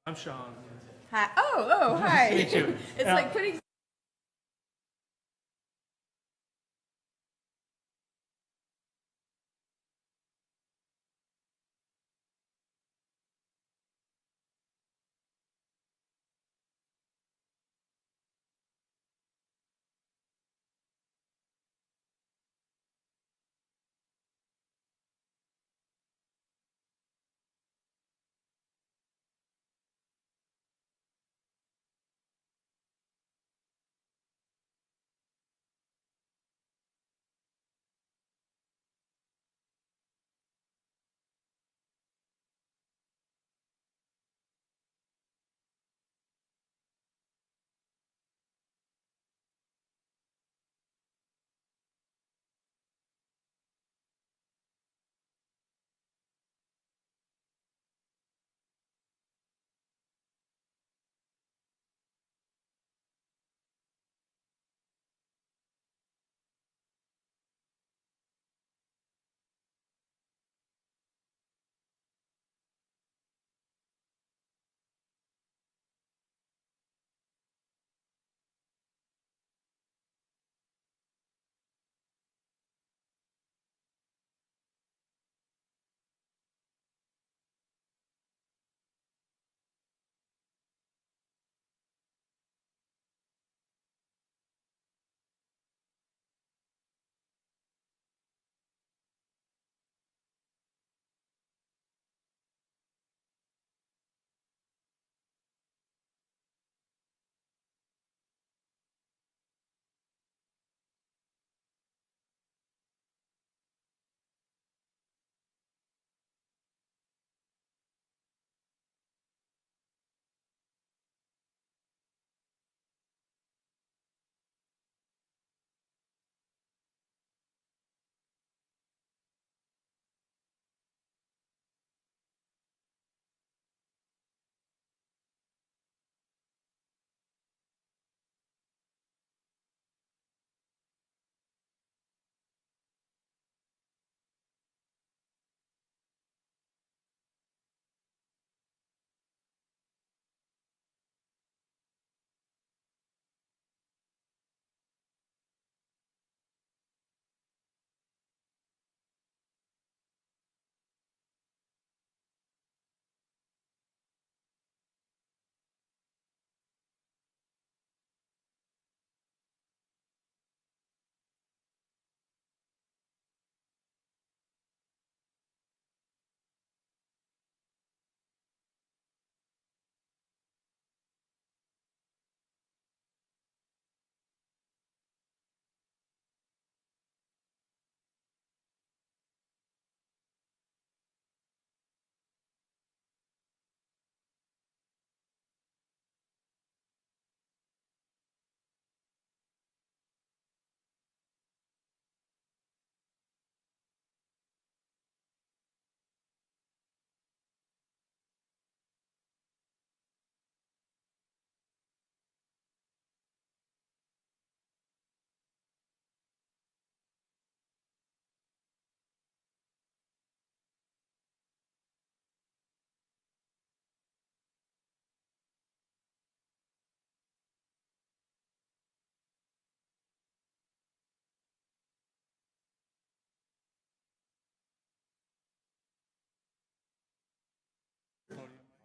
I'm Sean. Hi. Oh, hi. Nice to meet you. It's like putting.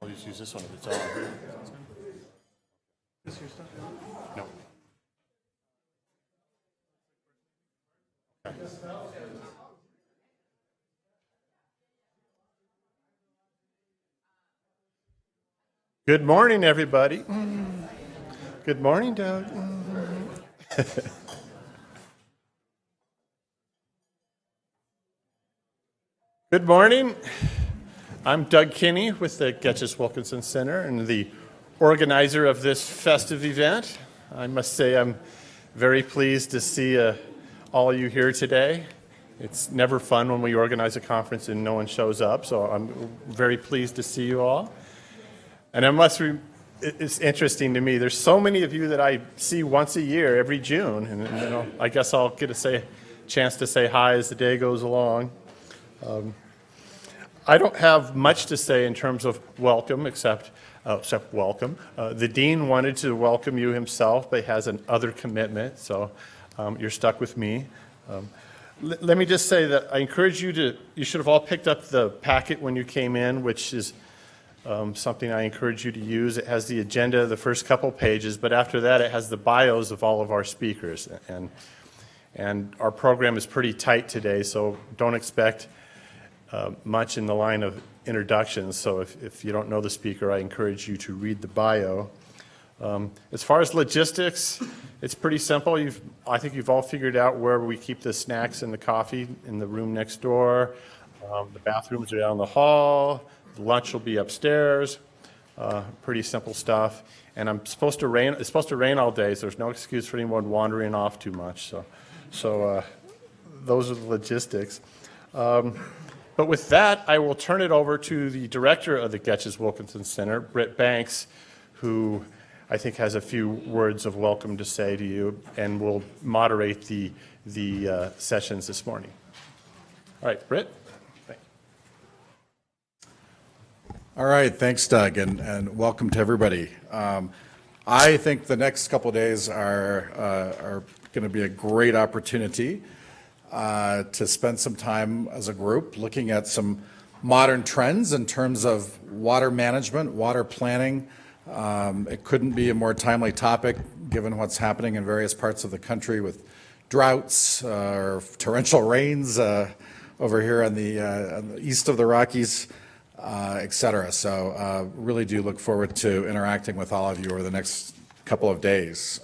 I'll just use this one if it's on. Is this your stuff? No. Good morning, everybody. Good morning, Doug. Good morning. I'm Doug Kinney with the Getchus Wilkinson Center and the organizer of this festive event. I must say I'm very pleased to see all of you here today. It's never fun when we organize a conference and no one shows up, so I'm very pleased to see you all. And it's interesting to me, there's so many of you that I see once a year, every June, and I guess I'll get a chance to say hi as the day goes along. I don't have much to say in terms of welcome, except welcome. The dean wanted to welcome you himself, but he has an other commitment, so you're stuck with me. Let me just say that I encourage you should have all picked up the packet when you came in, which is something I encourage you to use. It has the agenda, the first couple pages, but after that it has the bios of all of our speakers. And our program is pretty tight today, so don't expect much in the line of introductions. So if you don't know the speaker, I encourage you to read the bio. As far as logistics, it's pretty simple. I think you've all figured out where we keep the snacks and the coffee in the room next door. The bathrooms are down the hall. The lunch will be upstairs. Pretty simple stuff. And it's supposed to rain all day, so there's no excuse for anyone wandering off too much. So those are the logistics. But with that, I will turn it over to the director of the Getchus Wilkinson Center, Britt Banks, who I think has a few words of welcome to say to you and will moderate the sessions this morning. All right, Britt. All right, thanks, Doug, and welcome to everybody. I think the next couple of days are going to be a great opportunity to spend some time as a group looking at some modern trends in terms of water management, water planning. It couldn't be a more timely topic given what's happening in various parts of the country with droughts or torrential rains over here on the east of the Rockies, et cetera. So really do look forward to interacting with all of you over the next couple of days.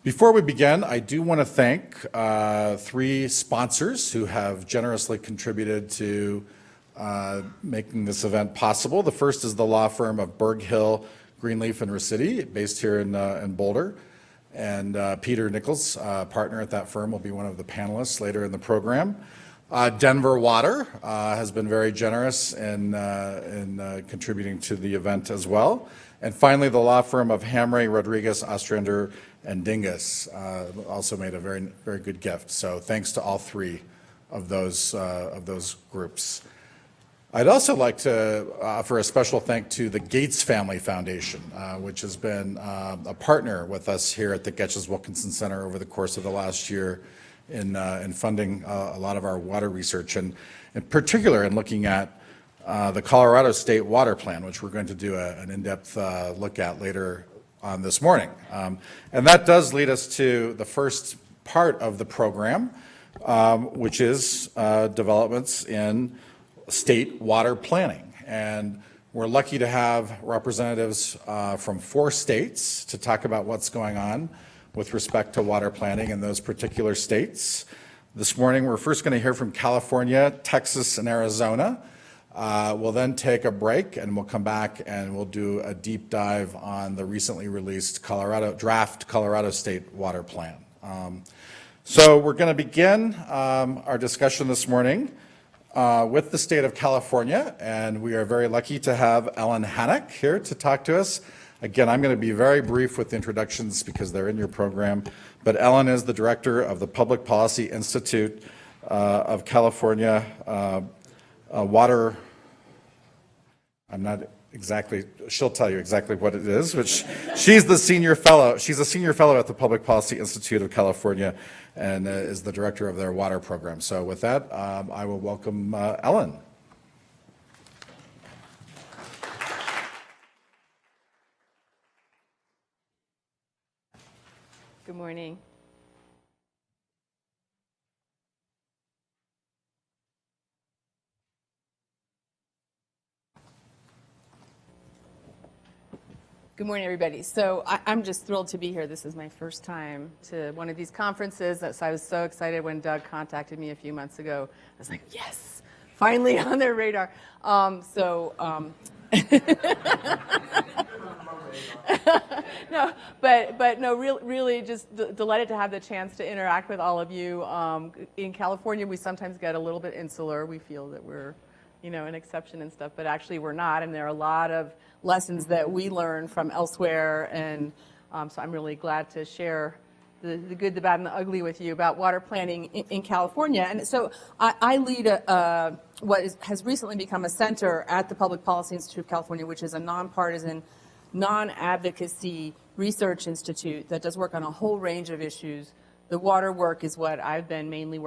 Before we begin, I do want to thank three sponsors who have generously contributed to making this event possible. The first is the law firm of Berg Hill, Greenleaf, and Riccitti, based here in Boulder. And Peter Nichols, partner at that firm, will be one of the panelists later in the program. Denver Water has been very generous in contributing to the event as well. And finally, the law firm of Hamre, Rodriguez, Ostrander, and Dingus also made a very, very good gift. So thanks to all three of those groups. I'd also like to offer a special thank to the Gates Family Foundation, which has been a partner with us here at the Getchus Wilkinson Center over the course of the last year in funding a lot of our water research, and in particular in looking at the Colorado State Water Plan, which we're going to do an in-depth look at later on this morning. And that does lead us to the first part of the program, which is developments in state water planning. And we're lucky to have representatives from 4 states to talk about what's going on with respect to water planning in those particular states. This morning, we're first going to hear from California, Texas, and Arizona. We'll then take a break, and we'll come back and we'll do a deep dive on the recently released draft Colorado State Water Plan. So we're going to begin our discussion this morning with the state of California, and we are very lucky to have Ellen Hanak here to talk to us. Again, I'm going to be very brief with introductions because they're in your program, but Ellen is the director of the Public Policy Institute of California Water. I'm not exactly, she'll tell you exactly what it is, but she's a senior fellow at the Public Policy Institute of California and is the director of their water program. So with that, I will welcome Ellen. Good morning. Good morning, everybody. So I'm just thrilled to be here. This is my first time to one of these conferences. So I was so excited when Doug contacted me a few months ago. I was like, yes, finally on their radar. No, but no, really just delighted to have the chance to interact with all of you. In California, we sometimes get a little bit insular. We feel that we're, an exception and stuff, but actually we're not. And there are a lot of lessons that we learn from elsewhere. And so I'm really glad to share the good, the bad, and the ugly with you about water planning in California. And so I lead has recently become a center at the Public Policy Institute of California, which is a nonpartisan, non-advocacy research institute that does work on a whole range of issues. The water work is what I've been mainly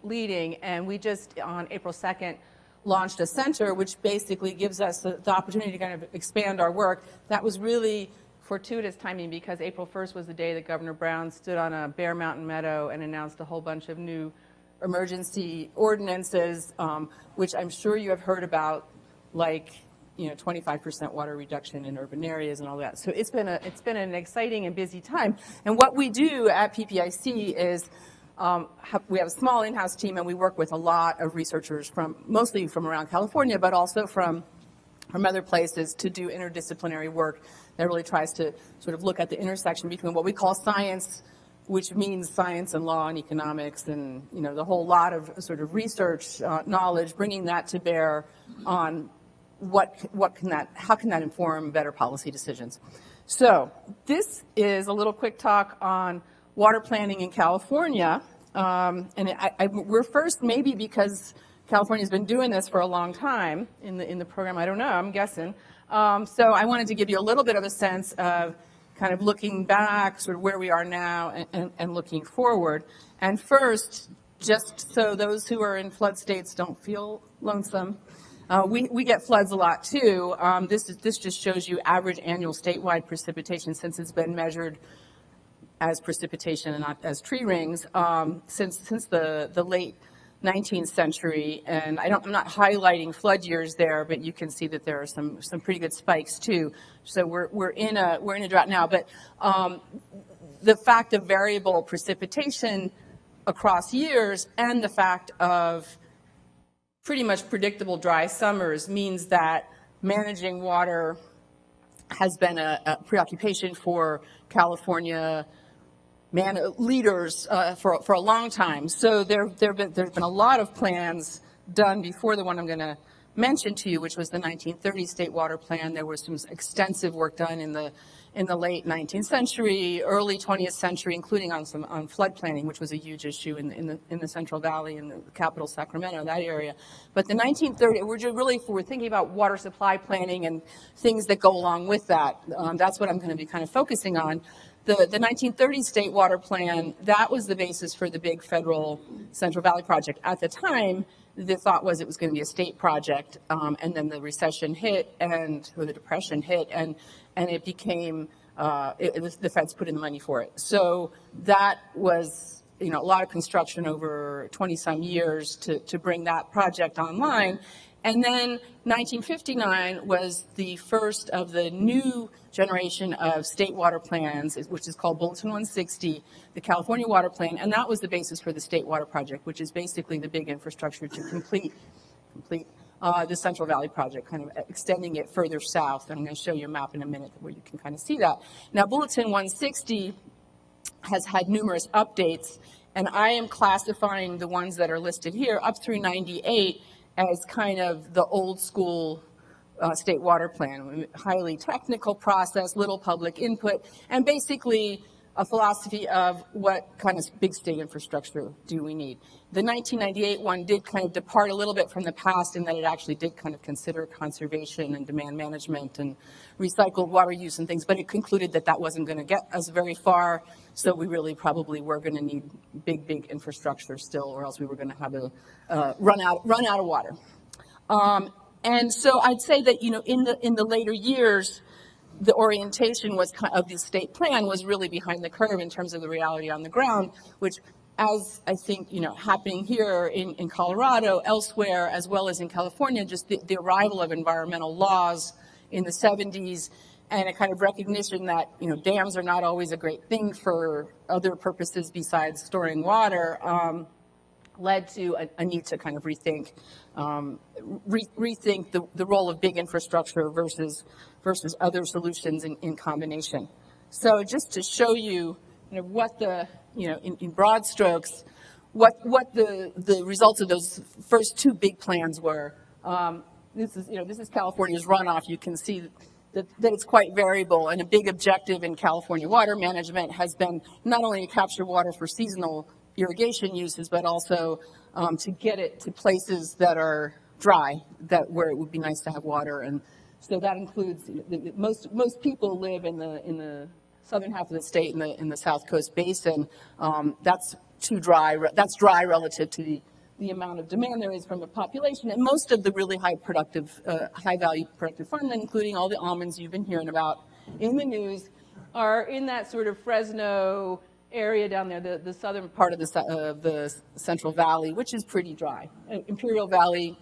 leading, and we just on April 2nd launched a center which basically gives us the opportunity to kind of expand our work. That was really fortuitous timing because April 1st was the day that Governor Brown stood on a Bear Mountain meadow and announced a whole bunch of new emergency ordinances, which I'm sure you have heard about, like 25% water reduction in urban areas and all that. So it's been an exciting and busy time. And what we do at PPIC is we have a small in-house team, and we work with a lot of researchers mostly from around California, but also from other places to do interdisciplinary work that really tries to sort of look at the intersection between what we call science, which means science and law and economics and the whole lot of sort of research knowledge, bringing that to bear on how can that inform better policy decisions. So this is a little quick talk on water planning in California, and we're first maybe because California's been doing this for a long time in the program. I don't know. I'm guessing. So I wanted to give you a little bit of a sense of kind of looking back, sort of where we are now, and looking forward. And first, just so those who are in flood states don't feel lonesome, we get floods a lot too. This just shows you average annual statewide precipitation since it's been measured as precipitation and not as tree rings since the late 19th century. And I'm not highlighting flood years there, but you can see that there are some pretty good spikes too. So we're in a drought now. But the fact of variable precipitation across years and the fact of pretty much predictable dry summers means that managing water has been a preoccupation for California leaders for a long time. So there's been a lot of plans done before the one I'm going to mention to you, which was the 1930 State Water Plan. There was some extensive work done in the late 19th century, early 20th century, including on flood planning, which was a huge issue in the Central Valley and the capital Sacramento, that area. But the 1930, we're thinking about water supply planning and things that go along with that. That's what I'm going to be kind of focusing on. The 1930 State Water Plan, that was the basis for the big federal Central Valley project. At the time, the thought was it was going to be a state project, and then the recession hit, or the depression hit, and it became, the feds put in the money for it. So that was, a lot of construction over 20-some years to bring that project online. And then 1959 was the first of the new generation of state water plans, which is called Bulletin 160, the California Water Plan, and that was the basis for the State Water Project, which is basically the big infrastructure to complete the Central Valley Project, kind of extending it further south. And I'm going to show you a map in a minute where you can kind of see that. Now, Bulletin 160 has had numerous updates, and I am classifying the ones that are listed here up through 98 as kind of the old school state water plan, highly technical process, little public input, and basically a philosophy of what kind of big state infrastructure do we need. The 1998 one did kind of depart a little bit from the past in that it actually did kind of consider conservation and demand management and recycled water use and things, but it concluded that that wasn't going to get us very far, so we really probably were going to need big infrastructure still, or else we were going to have a run out of water. And so I'd say that, in the later years, the orientation of the state plan was really behind the curve in terms of the reality on the ground, which, as I think, happening here in Colorado, elsewhere, as well as in California, just the arrival of environmental laws in the 70s and a kind of recognition that, dams are not always a great thing for other purposes besides storing water, led to a need to kind of rethink the role of big infrastructure versus other solutions in combination. So just to show you, what the, in broad strokes, what the results of those first two big plans were. This is California's runoff. You can see that it's quite variable, and a big objective in California water management has been not only to capture water for seasonal irrigation uses, but also to get it to places that are dry, where it would be nice to have water. And so that includes most people live in the southern half of the state in the South Coast Basin. That's too dry. That's dry relative to the amount of demand there is from the population, and most of the really high value productive farmland, including all the almonds you've been hearing about in the news, are in that sort of Fresno area down there, the southern part of the Central Valley, which is pretty dry. Imperial Valley,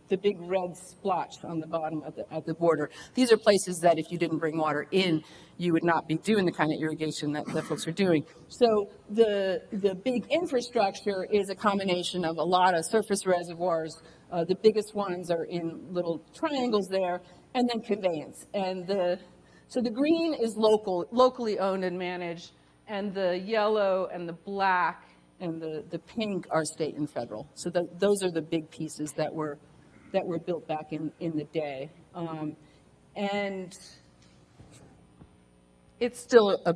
the big red splotch on the bottom at the border. These are places that if you didn't bring water in, you would not be doing the kind of irrigation that folks are doing. So the big infrastructure is a combination of a lot of surface reservoirs. The biggest ones are in little triangles there, and then conveyance. And so the green is locally owned and managed, and the yellow and the black and the pink are state and federal. So those are the big pieces that were built back in the day. And it's still a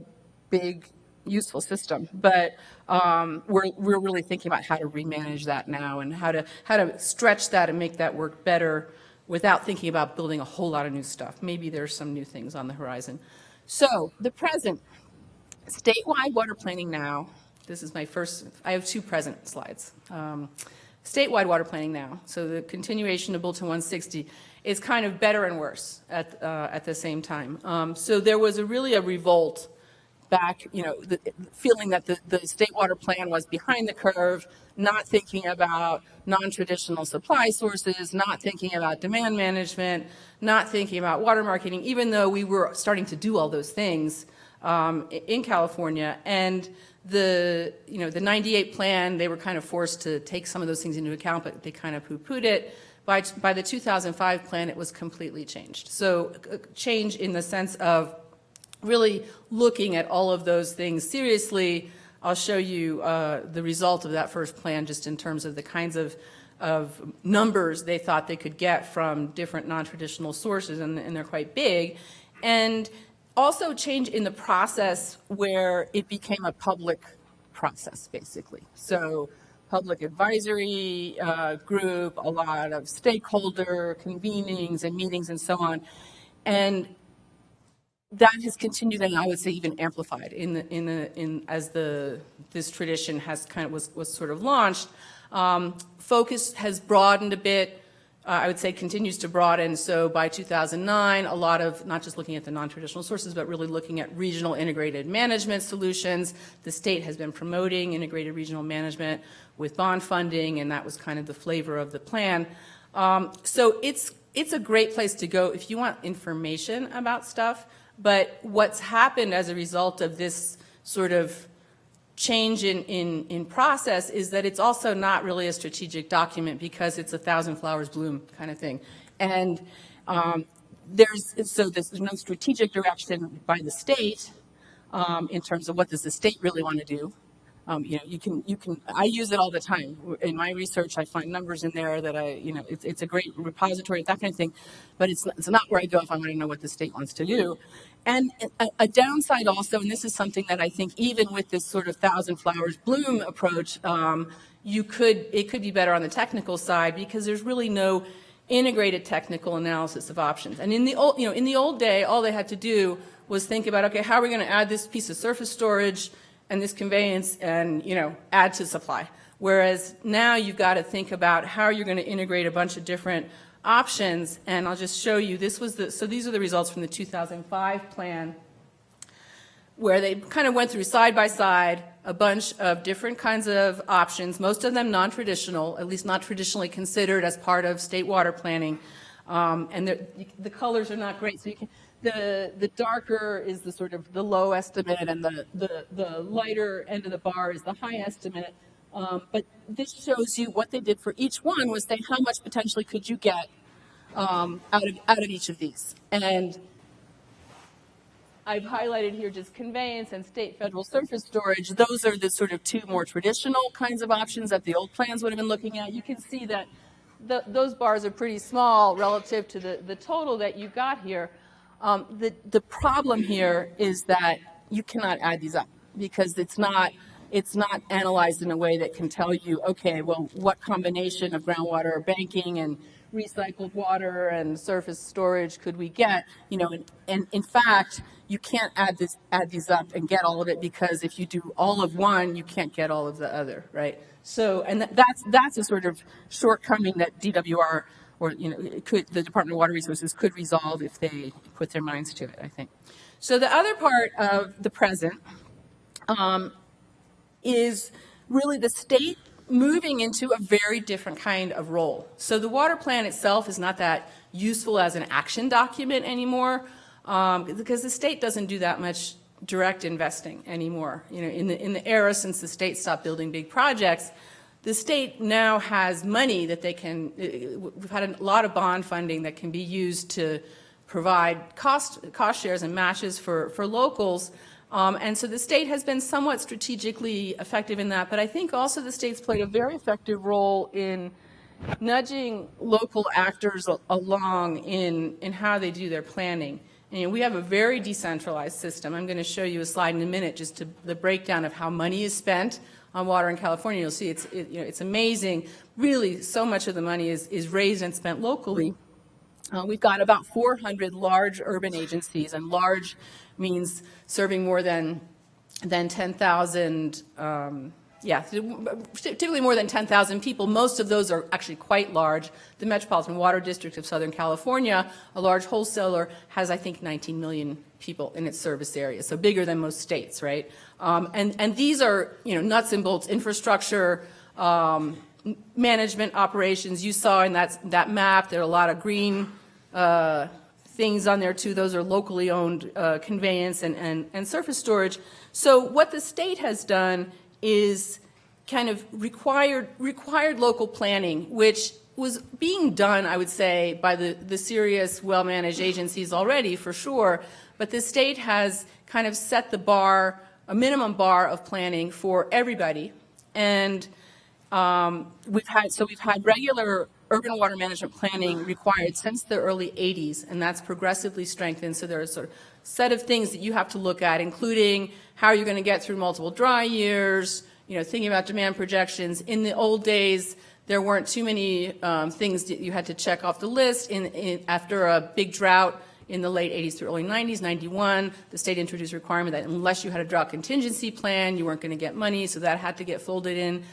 big, useful system, but we're really thinking about how to remanage that now and how to stretch that and make that work better without thinking about building a whole lot of new stuff. Maybe there's some new things on the horizon. So the present, statewide water planning now. This is my first, I have two present slides. Statewide water planning now. So the continuation of Bulletin 160 is kind of better and worse at the same time. So there was really a revolt back, feeling that the state water plan was behind the curve, not thinking about non-traditional supply sources, not thinking about demand management, not thinking about water marketing, even though we were starting to do all those things in California. And the 98 plan, they were kind of forced to take some of those things into account, but they kind of poo-pooed it. By the 2005 plan, it was completely changed. So change in the sense of really looking at all of those things seriously. I'll show you the result of that first plan just in terms of the kinds of numbers they thought they could get from different non-traditional sources, and they're quite big. And also change in the process where it became a public process, basically. So public advisory group, a lot of stakeholder convenings and meetings and so on. And that has continued, and I would say even amplified as this tradition has kind of was sort of launched. Focus has broadened a bit. I would say continues to broaden. So by 2009, a lot of not just looking at the non-traditional sources, but really looking at regional integrated management solutions. The state has been promoting integrated regional management with bond funding, and that was kind of the flavor of the plan. So it's a great place to go if you want information about stuff. But what's happened as a result of this sort of change in process is that it's also not really a strategic document because it's 1,000 flowers bloom kind of thing. And there's no strategic direction by the state in terms of what does the state really want to do. I use it all the time. In my research, I find numbers in there that it's a great repository, that kind of thing, but it's not where I go if I want to know what the state wants to do. And a downside also, and this is something that I think even with this sort of 1,000 flowers bloom approach, it could be better on the technical side because there's really no integrated technical analysis of options. And in the old day, all they had to do was think about, okay, how are we going to add this piece of surface storage and this conveyance and, add to supply. Whereas now you've got to think about how you're going to integrate a bunch of different options. And I'll just show you, so these are the results from the 2005 plan, where they kind of went through side by side a bunch of different kinds of options, most of them non-traditional, at least not traditionally considered as part of state water planning. And the colors are not great, so the darker is the sort of the low estimate, and the lighter end of the bar is the high estimate. But this shows you what they did for each one was say how much potentially could you get out of each of these. And I've highlighted here just conveyance and state federal surface storage. Those are the sort of two more traditional kinds of options that the old plans would have been looking at. You can see that those bars are pretty small relative to the total that you got here. The problem here is that you cannot add these up because it's not analyzed in a way that can tell you, okay, well, what combination of groundwater banking and recycled water and surface storage could we get? You know, and in fact, you can't add these up and get all of it, because if you do all of one, you can't get all of the other, right? So, and that's a sort of shortcoming that DWR, or the Department of Water Resources could resolve if they put their minds to it, I think. So the other part of the present is really the state moving into a very different kind of role. So the water plan itself is not that useful as an action document anymore, because the state doesn't do that much direct investing anymore. In the era since the state stopped building big projects, the state now has money that they can. We've had a lot of bond funding that can be used to provide cost shares and matches for locals. And so the state has been somewhat strategically effective in that, but I think also the state's played a very effective role in nudging local actors along in how they do their planning. And we have a very decentralized system. I'm going to show you a slide in a minute, just to the breakdown of how money is spent on water in California. You'll see it's amazing. Really, so much of the money is raised and spent locally. We've got about 400 large urban agencies, and large means serving more than 10,000, typically more than 10,000 people. Most of those are actually quite large. The Metropolitan Water District of Southern California, a large wholesaler, has, I think, 19 million people in its service area, so bigger than most states, right? And these are, nuts and bolts infrastructure, management operations. You saw in that map, there are a lot of green things on there too. Those are locally owned conveyance and surface storage. So what the state has done is kind of required local planning, which was being done, I would say, by the serious, well-managed agencies already, for sure. But the state has kind of set the bar, a minimum bar of planning for everybody. And we've had regular urban water management planning required since the early 80s, and that's progressively strengthened. So there are a sort of set of things that you have to look at, including how you're going to get through multiple dry years, thinking about demand projections. In the old days, there weren't too many things that you had to check off the list. After a big drought in the late 80s through early 90s, 91, the state introduced a requirement that unless you had a drought contingency plan, you weren't going to get money, so that had to get folded in.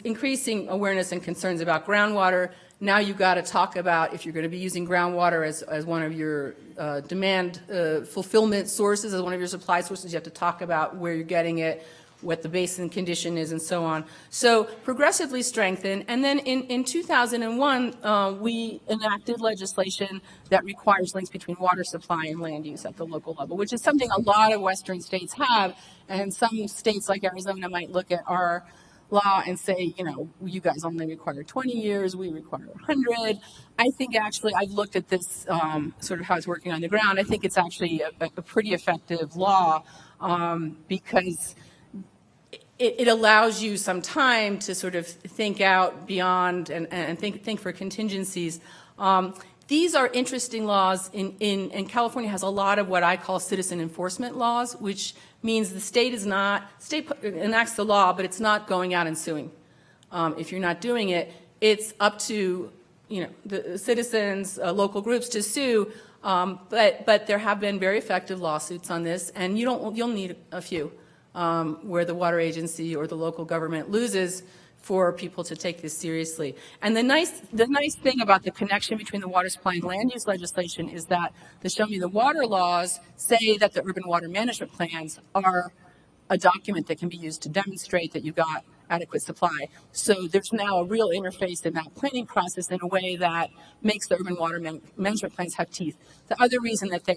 Increasing awareness and concerns about groundwater. Now you've got to talk about, if you're going to be using groundwater as one of your demand fulfillment sources, as one of your supply sources, you have to talk about where you're getting it, what the basin condition is, and so on. So progressively strengthened. And then in 2001, we enacted legislation that requires links between water supply and land use at the local level, which is something a lot of Western states have. And some states like Arizona might look at our law and say, you guys only require 20 years, we require 100. I think actually, I've looked at this sort of how it's working on the ground. I think it's actually a pretty effective law because it allows you some time to sort of think out beyond and think for contingencies. These are interesting laws. In California has a lot of what I call citizen enforcement laws, which means the state enacts the law, but it's not going out and suing. If you're not doing it, it's up to the citizens, local groups to sue. But there have been very effective lawsuits on this, and you'll need a few where the water agency or the local government loses for people to take this seriously. And the nice thing about the connection between the water supply and land use legislation is that the Show Me the Water laws say that the urban water management plans are a document that can be used to demonstrate that you've got adequate supply. So there's now a real interface in that planning process in a way that makes the urban water management plans have teeth. The other reason that they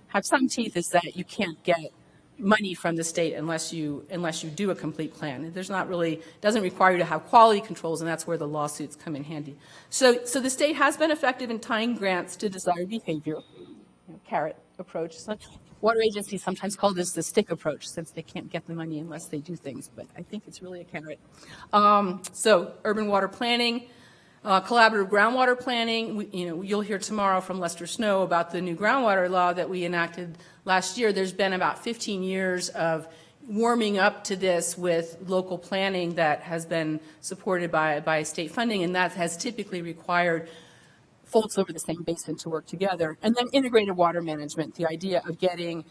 have some teeth is that you can't get money from the state unless you do a complete plan. There's not really, doesn't require you to have quality controls, and that's where the lawsuits come in handy. So the state has been effective in tying grants to desired behavior, carrot approach. Water agencies sometimes call this the stick approach, since they can't get the money unless they do things, but I think it's really a carrot. So urban water planning, collaborative groundwater planning. You'll hear tomorrow from Lester Snow about the new groundwater law that we enacted last year. There's been about 15 years of warming up to this with local planning that has been supported by state funding, and that has typically required folks over the same basin to work together. And then integrated water management, the idea of getting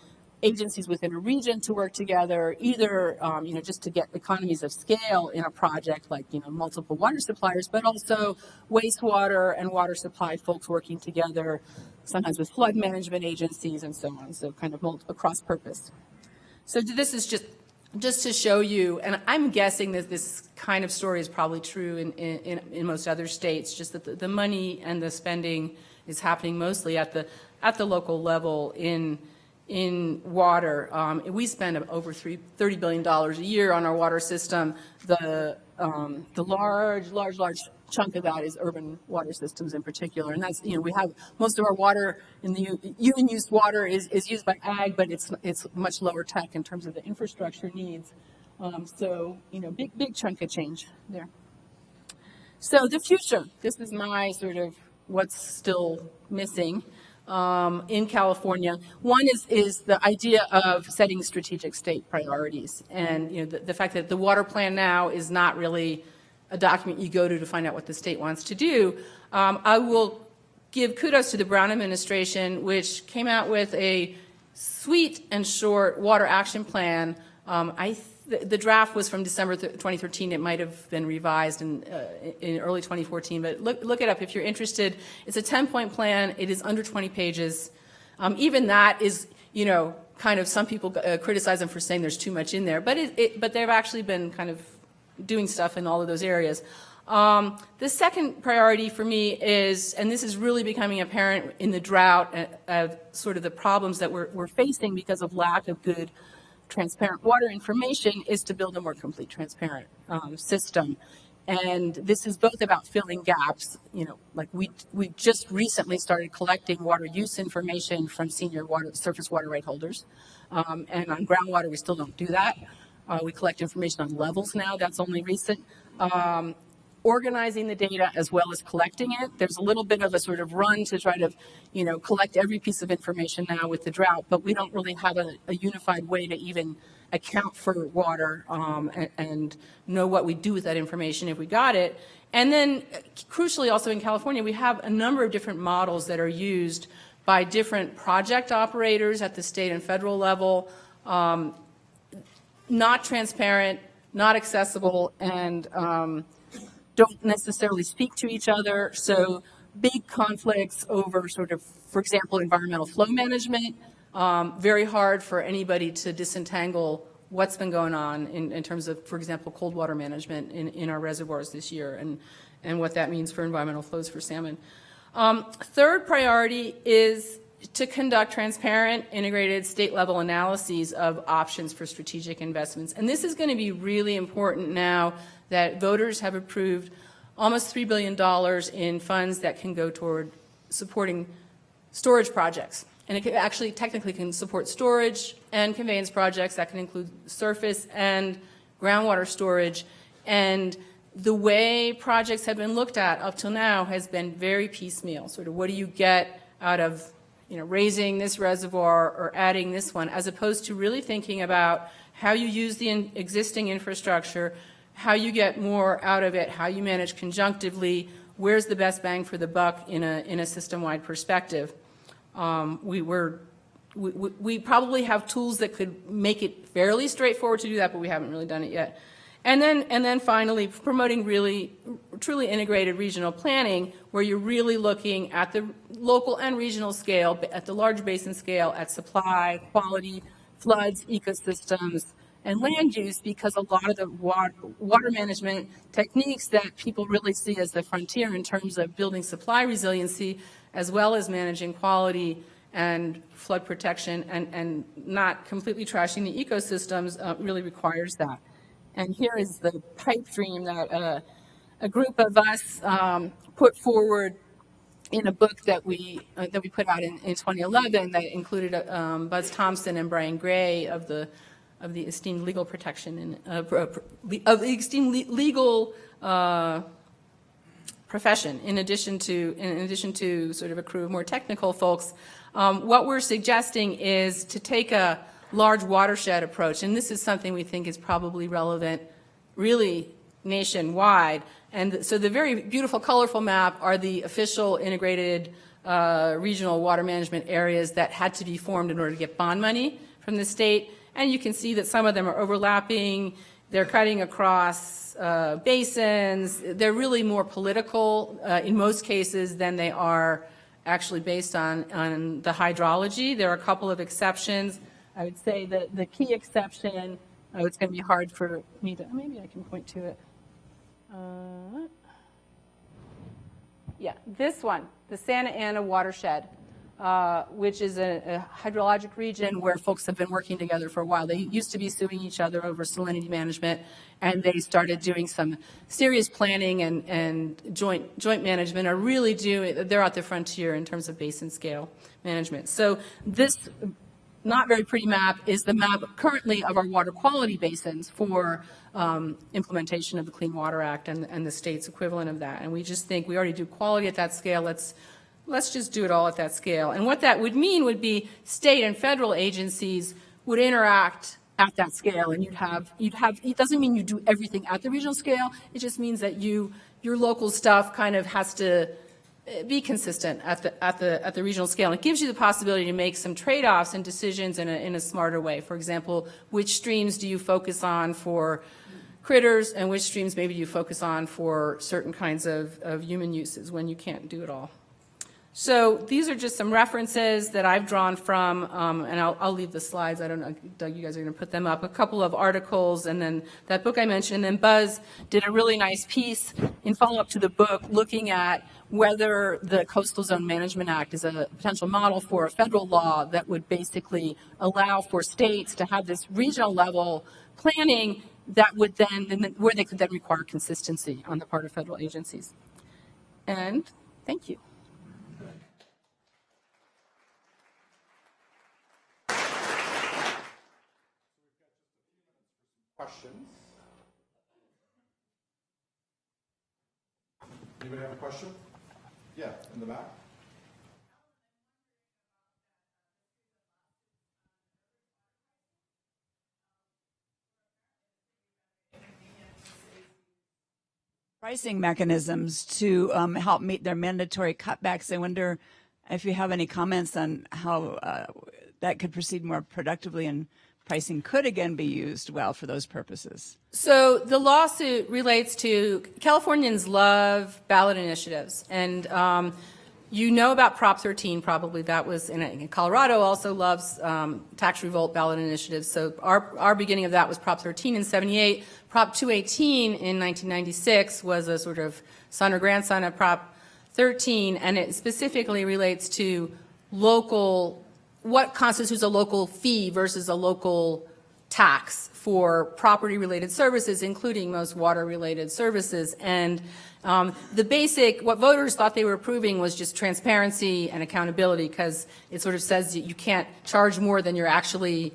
agencies within a region to work together, either just to get economies of scale in a project like multiple water suppliers, but also wastewater and water supply folks working together, sometimes with flood management agencies and so on. So kind of across purpose. So this is just to show you, and I'm guessing that this kind of story is probably true in most other states, just that the money and the spending is happening mostly at the local level in water. We spend over $30 billion a year on our water system. The large chunk of that is urban water systems in particular, and that's we have most of our water in the human use water is used by ag, but it's much lower tech in terms of the infrastructure needs. So big chunk of change there. So the future. This is my sort of what's still missing in California. One is the idea of setting strategic state priorities, and the fact that the water plan now is not really a document you go to find out what the state wants to do. I will give kudos to the Brown administration, which came out with a sweet and short water action plan. The draft was from December 2013. It might have been revised in early 2014, but look it up if you're interested. It's a 10-point plan. It is under 20 pages. Even that is, kind of, some people criticize them for saying there's too much in there, but they've actually been kind of doing stuff in all of those areas. The second priority for me is, and this is really becoming apparent in the drought of sort of the problems that we're facing because of lack of good transparent water information, is to build a more complete transparent system. And this is both about filling gaps, like we just recently started collecting water use information from senior surface water right holders. And on groundwater, we still don't do that. We collect information on levels now. That's only recent. Organizing the data as well as collecting it. There's a little bit of a sort of run to try to, collect every piece of information now with the drought, but we don't really have a unified way to even account for water and know what we do with that information if we got it. And then, crucially, also in California, we have a number of different models that are used by different project operators at the state and federal level. Not transparent, not accessible, and don't necessarily speak to each other. So big conflicts over sort of, for example, environmental flow management. Very hard for anybody to disentangle what's been going on in terms of, for example, cold water management in our reservoirs this year and what that means for environmental flows for salmon. Third priority is to conduct transparent, integrated state-level analyses of options for strategic investments. And this is going to be really important now that voters have approved almost $3 billion in funds that can go toward supporting storage projects. And it actually technically can support storage and conveyance projects that can include surface and groundwater storage. And the way projects have been looked at up till now has been very piecemeal. Sort of what do you get out of raising this reservoir or adding this one, as opposed to really thinking about how you use the existing infrastructure, how you get more out of it, how you manage conjunctively, where's the best bang for the buck in a system-wide perspective. We probably have tools that could make it fairly straightforward to do that, but we haven't really done it yet. And then finally, promoting really, truly integrated regional planning, where you're really looking at the local and regional scale, at the large basin scale, at supply, quality, floods, ecosystems, and land use, because a lot of the water management techniques that people really see as the frontier in terms of building supply resiliency, as well as managing quality and flood protection and not completely trashing the ecosystems, really requires that. And here is the pipe dream that a group of us put forward in a book that we put out in 2011 that included Buzz Thompson and Brian Gray of the esteemed legal protection and of the esteemed legal profession. In addition to sort of a crew of more technical folks, what we're suggesting is to take a large watershed approach, and this is something we think is probably relevant, really nationwide. And so the very beautiful, colorful map are the official integrated regional water management areas that had to be formed in order to get bond money from the state. And you can see that some of them are overlapping. They're cutting across basins. They're really more political in most cases than they are actually based on the hydrology. There are a couple of exceptions. I would say that the key exception, it's going to be hard for me to, maybe I can point to it. Yeah, this one, the Santa Ana watershed, which is a hydrologic region where folks have been working together for a while. They used to be suing each other over salinity management, and they started doing some serious planning and joint management, are really they're at the frontier in terms of basin scale management. So this not very pretty map is the map currently of our water quality basins for implementation of the Clean Water Act and the state's equivalent of that. And we just think we already do quality at that scale. Let's just do it all at that scale. And what that would mean would be state and federal agencies would interact at that scale, and you'd have. It doesn't mean you do everything at the regional scale. It just means that your local stuff kind of has to be consistent at the regional scale. And it gives you the possibility to make some trade-offs and decisions in a smarter way. For example, which streams do you focus on for critters, and which streams maybe you focus on for certain kinds of human uses when you can't do it all. So these are just some references that I've drawn from, and I'll leave the slides. I don't know, Doug, you guys are going to put them up. A couple of articles, and then that book I mentioned. And then Buzz did a really nice piece in follow-up to the book looking at whether the Coastal Zone Management Act is a potential model for a federal law that would basically allow for states to have this regional level planning that would then, where they could then require consistency on the part of federal agencies. And thank you. Questions? Anybody have a question? Yeah, in the back. Pricing mechanisms to help meet their mandatory cutbacks. I wonder if you have any comments on how that could proceed more productively and pricing could again be used well for those purposes. So the lawsuit relates to Californians love ballot initiatives, and you know about Prop 13 probably. That was in Colorado also loves tax revolt ballot initiatives. So our beginning of that was Prop 13 in '78. Prop 218 in 1996 was a sort of son or grandson of Prop 13, and it specifically relates to what constitutes a local fee versus a local tax for property-related services, including most water-related services. And what voters thought they were approving was just transparency and accountability, because it sort of says that you can't charge more than you're actually,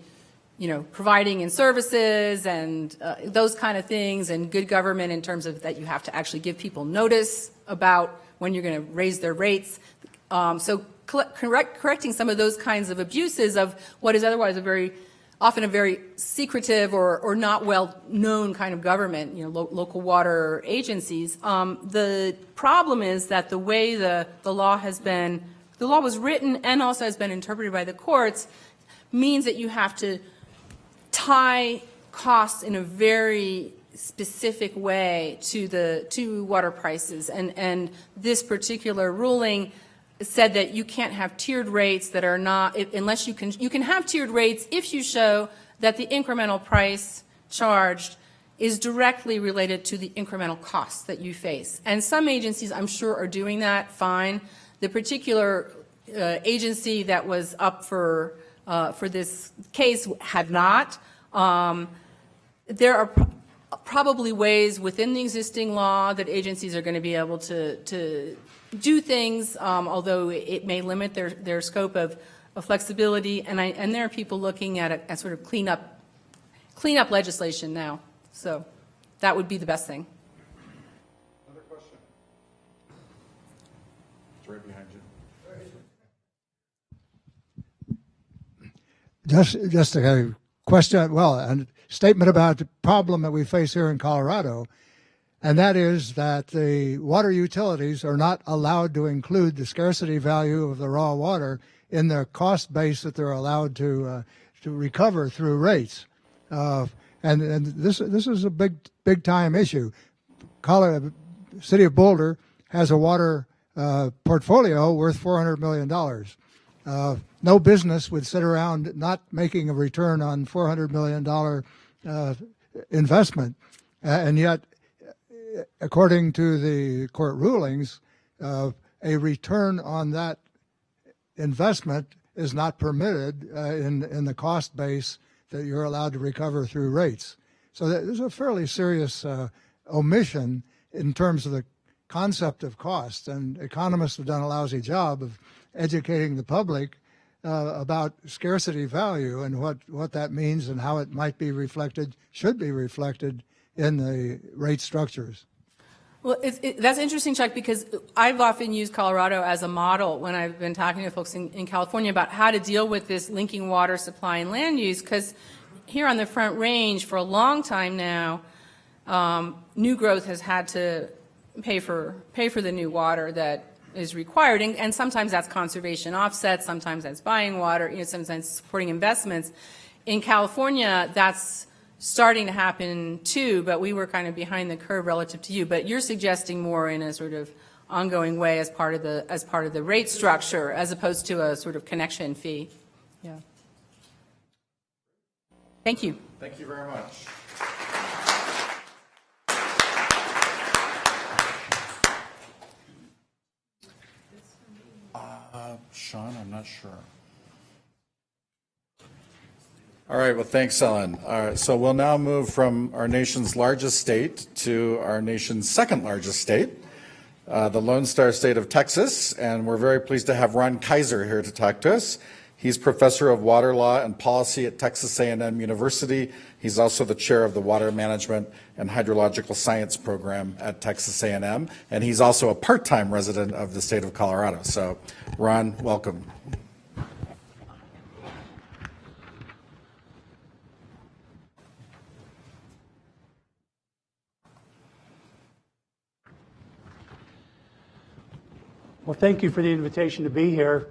providing in services and those kind of things, and good government in terms of that you have to actually give people notice about when you're going to raise their rates. So correcting some of those kinds of abuses of what is otherwise often a very secretive or not well-known kind of government, local water agencies. The problem is that the way the law was written and also has been interpreted by the courts means that you have to tie costs in a very specific way to water prices. And this particular ruling said that you can't have tiered rates that are not, unless you can have tiered rates if you show that the incremental price charged is directly related to the incremental costs that you face. And some agencies, I'm sure, are doing that fine. The particular agency that was up for this case had not. There are probably ways within the existing law that agencies are going to be able to do things, although it may limit their scope of flexibility. And there are people looking at a sort of cleanup legislation now. So that would be the best thing. Another question? It's right behind you. Just a question, well, a statement about the problem that we face here in Colorado, and that is that the water utilities are not allowed to include the scarcity value of the raw water in their cost base that they're allowed to recover through rates. And this is a big time issue. Colorado, City of Boulder has a water portfolio worth $400 million. No business would sit around not making a return on $400 million investment. And yet, according to the court rulings, a return on that investment is not permitted in the cost base that you're allowed to recover through rates. So there's a fairly serious omission in terms of the concept of cost, and economists have done a lousy job of educating the public about scarcity value and what that means and how it might be reflected, should be reflected in the rate structures. Well, that's interesting, Chuck, because I've often used Colorado as a model when I've been talking to folks in California about how to deal with this linking water supply and land use, because here on the Front Range for a long time now, new growth has had to pay for the new water that is required, and sometimes that's conservation offsets, sometimes that's buying water, sometimes supporting investments. In California, that's starting to happen too, but we were kind of behind the curve relative to you. But you're suggesting more in a sort of ongoing way as part of the rate structure, as opposed to a sort of connection fee. Yeah. Thank you. Thank you very much. Sean, I'm not sure. All right, well, thanks, Ellen. All right, so we'll now move from our nation's largest state to our nation's second largest state, the Lone Star State of Texas, and we're very pleased to have Ron Kaiser here to talk to us. He's professor of water law and policy at Texas A&M University. He's also the chair of the Water Management and Hydrological Science program at Texas A&M, and he's also a part-time resident of the state of Colorado. So, Ron, welcome. Well, thank you for the invitation to be here.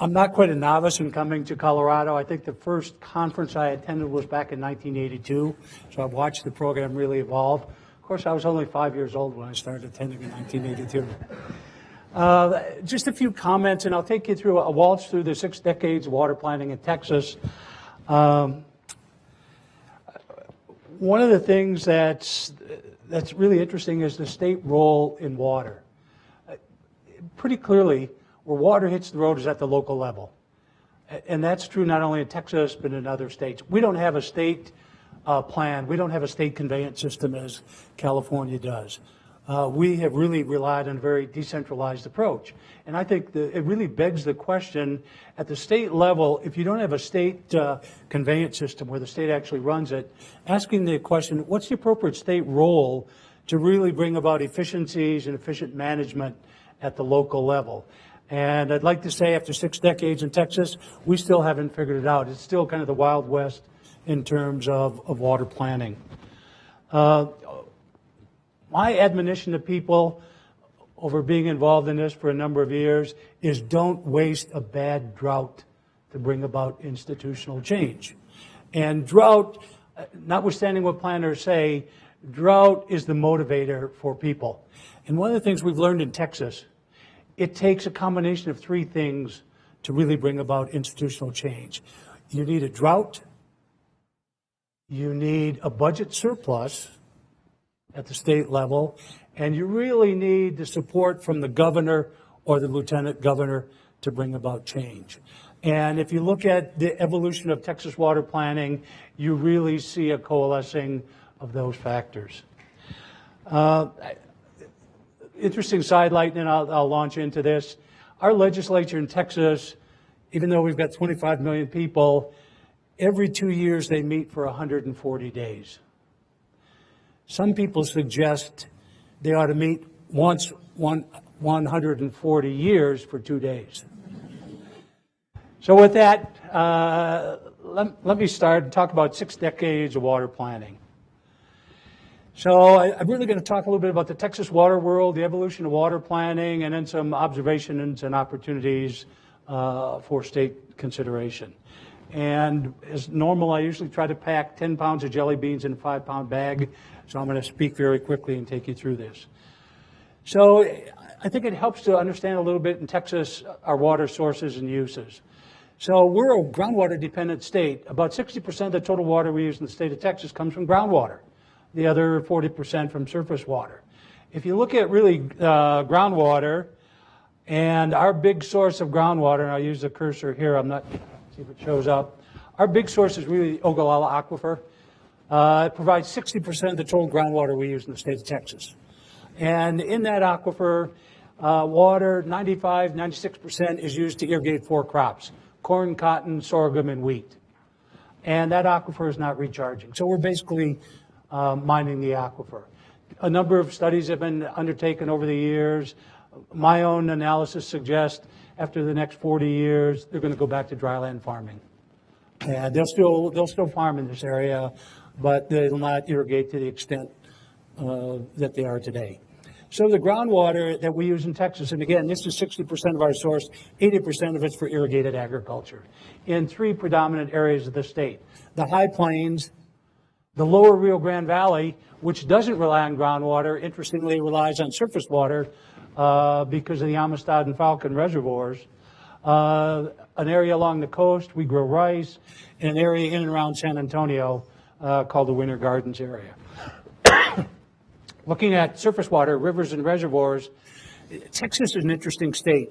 I'm not quite a novice in coming to Colorado. I think the first conference I attended was back in 1982, so I've watched the program really evolve. Of course, I was only 5 years old when I started attending in 1982. Just a few comments, and I'll take you through a waltz through the 6 decades of water planning in Texas. One of the things that's really interesting is the state role in water. Pretty clearly, where water hits the road is at the local level. And that's true not only in Texas, but in other states. We don't have a state plan. We don't have a state conveyance system as California does. We have really relied on a very decentralized approach. And I think it really begs the question, at the state level, if you don't have a state conveyance system where the state actually runs it, asking the question, what's the appropriate state role to really bring about efficiencies and efficient management at the local level? And I'd like to say after 6 decades in Texas, we still haven't figured it out. It's still kind of the Wild West in terms of water planning. My admonition to people over being involved in this for a number of years is don't waste a bad drought to bring about institutional change. And drought, notwithstanding what planners say, drought is the motivator for people. And one of the things we've learned in Texas, it takes a combination of 3 things to really bring about institutional change. You need a drought, you need a budget surplus at the state level, and you really need the support from the governor or the lieutenant governor to bring about change. And if you look at the evolution of Texas water planning, you really see a coalescing of those factors. Interesting sidelight, and I'll launch into this. Our legislature in Texas, even though we've got 25 million people, every 2 years they meet for 140 days. Some people suggest they ought to meet once 140 years for 2 days. So with that, let me start and talk about 6 decades of water planning. So I'm really going to talk a little bit about the Texas water world, the evolution of water planning, and then some observations and opportunities for state consideration. And as normal, I usually try to pack 10 pounds of jelly beans in a 5-pound bag. So I'm going to speak very quickly and take you through this. So I think it helps to understand a little bit in Texas our water sources and uses. So we're a groundwater dependent state. About 60% of the total water we use in the state of Texas comes from groundwater. The other 40% from surface water. If you look at really groundwater, and our big source of groundwater, and I'll use the cursor here, see if it shows up. Our big source is really Ogallala Aquifer. It provides 60% of the total groundwater we use in the state of Texas. And in that aquifer, water, 96% is used to irrigate 4 crops: corn, cotton, sorghum, and wheat. And that aquifer is not recharging. So we're basically mining the aquifer. A number of studies have been undertaken over the years. My own analysis suggests after the next 40 years, they're going to go back to dryland farming. And they'll still farm in this area, but they'll not irrigate to the extent that they are today. So the groundwater that we use in Texas, and again, this is 60% of our source, 80% of it's for irrigated agriculture, in 3 predominant areas of the state: the High Plains, the lower Rio Grande Valley, which doesn't rely on groundwater, interestingly relies on surface water because of the Amistad and Falcon reservoirs. An area along the coast, we grow rice, and an area in and around San Antonio called the Winter Gardens area. Looking at surface water, rivers and reservoirs, Texas is an interesting state.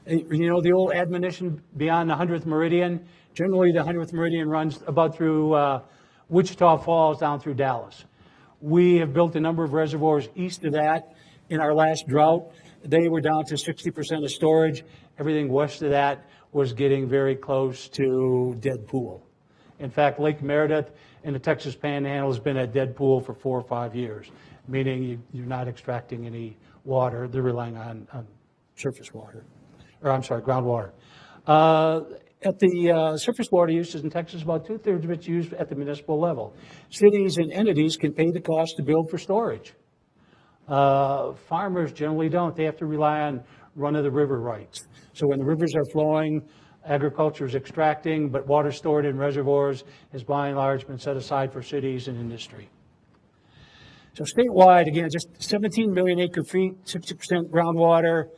You know, the old admonition beyond the 100th meridian, generally the 100th meridian runs about through Wichita Falls down through Dallas. We have built a number of reservoirs east of that. In our last drought, they were down to 60% of storage. Everything west of that was getting very close to dead pool. In fact, Lake Meredith in the Texas Panhandle has been a dead pool for 4 or 5 years, meaning you're not extracting any water. They're relying on surface water, or I'm sorry, groundwater. At the surface water uses in Texas, about 2/3 of it's used at the municipal level. Cities and entities can pay the cost to build for storage. Farmers generally don't. They have to rely on run-of-the-river rights. So when the rivers are flowing, agriculture is extracting, but water stored in reservoirs has by and large been set aside for cities and industry. So statewide, again, just 17 million acre feet, 60% groundwater.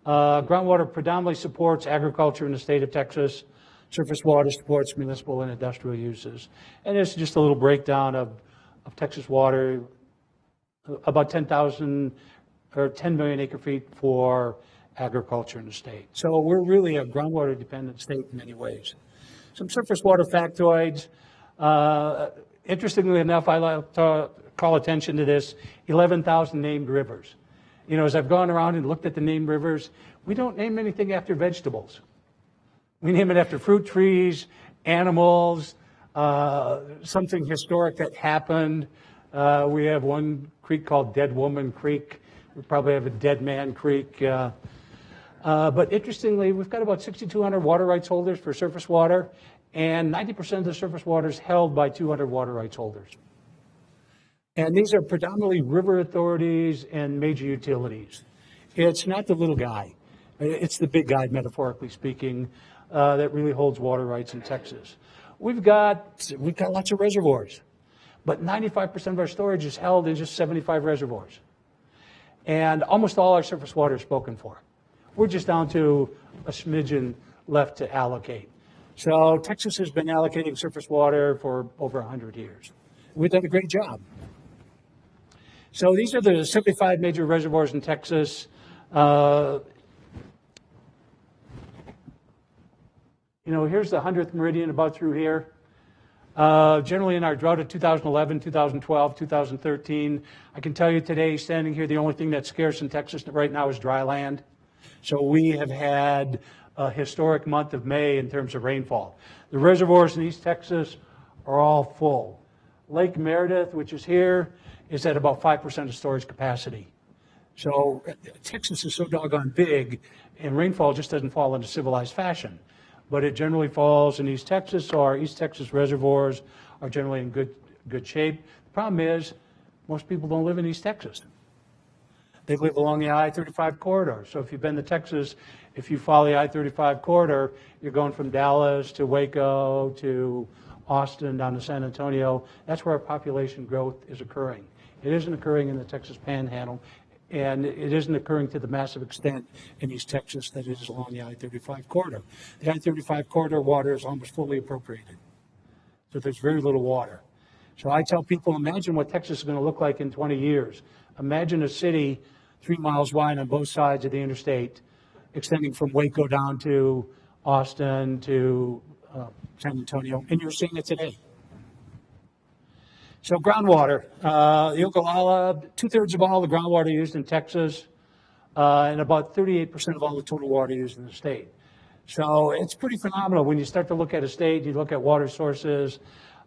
Groundwater predominantly supports agriculture in the state of Texas. Surface water supports municipal and industrial uses. And it's just a little breakdown of Texas water, about 10,000 or 10 million acre feet for agriculture in the state. So we're really a groundwater dependent state in many ways. Some surface water factoids. Interestingly enough, I like to call attention to this: 11,000 named rivers. You know, as I've gone around and looked at the named rivers, we don't name anything after vegetables. We name it after fruit trees, animals, something historic that happened. We have one creek called Dead Woman Creek. We probably have a Dead Man Creek. But interestingly, we've got about 6,200 water rights holders for surface water, and 90% of the surface water is held by 200 water rights holders. And these are predominantly river authorities and major utilities. It's not the little guy. It's the big guy, metaphorically speaking, that really holds water rights in Texas. We've got lots of reservoirs, but 95% of our storage is held in just 75 reservoirs. And almost all our surface water is spoken for. We're just down to a smidgen left to allocate. So Texas has been allocating surface water for over 100 years. We've done a great job. So these are the 75 major reservoirs in Texas. Here's the 100th meridian about through here. Generally in our drought of 2011, 2012, 2013, I can tell you today, standing here, the only thing that's scarce in Texas right now is dry land. So we have had a historic month of May in terms of rainfall. The reservoirs in East Texas are all full. Lake Meredith, which is here, is at about 5% of storage capacity. So Texas is so doggone big, and rainfall just doesn't fall in a civilized fashion. But it generally falls in East Texas, so our East Texas reservoirs are generally in good shape. The problem is, most people don't live in East Texas. They live along the I-35 corridor. So if you've been to Texas, if you follow the I-35 corridor, you're going from Dallas to Waco to Austin down to San Antonio. That's where our population growth is occurring. It isn't occurring in the Texas Panhandle, and it isn't occurring to the massive extent in East Texas that it is along the I-35 corridor. The I-35 corridor water is almost fully appropriated. So there's very little water. So I tell people, imagine what Texas is going to look like in 20 years. Imagine a city 3 miles wide on both sides of the interstate, extending from Waco down to Austin to San Antonio, and you're seeing it today. So groundwater, the Ogallala, 2/3 of all the groundwater used in Texas, and about 38% of all the total water used in the state. So it's pretty phenomenal when you start to look at a state, you look at water sources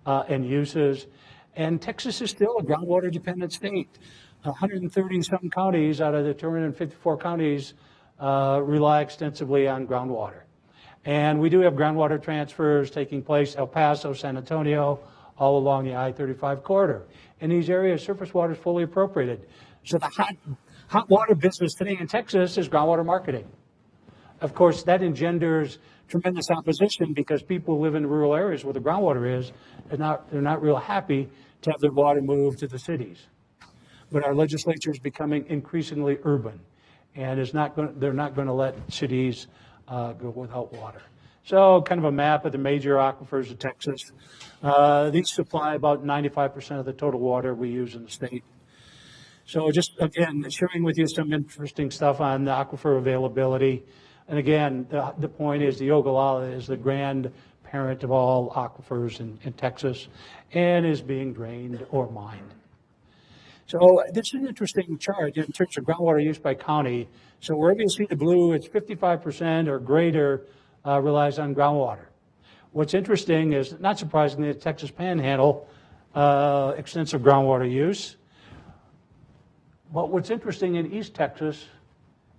and uses, and Texas is still a groundwater dependent state. 130-something counties out of the 254 counties rely extensively on groundwater. And we do have groundwater transfers taking place, El Paso, San Antonio, all along the I-35 corridor. In these areas, surface water is fully appropriated. So the hot water business today in Texas is groundwater marketing. Of course, that engenders tremendous opposition because people who live in rural areas where the groundwater is, they're not real happy to have their water moved to the cities. But our legislature is becoming increasingly urban, and they're not going to let cities go without water. So kind of a map of the major aquifers of Texas. These supply about 95% of the total water we use in the state. So just, again, sharing with you some interesting stuff on the aquifer availability. And again, the point is the Ogallala is the grandparent of all aquifers in Texas and is being drained or mined. So this is an interesting chart in terms of groundwater use by county. So wherever you see the blue, it's 55% or greater relies on groundwater. What's interesting is, not surprisingly, the Texas Panhandle, extensive groundwater use. But what's interesting in East Texas,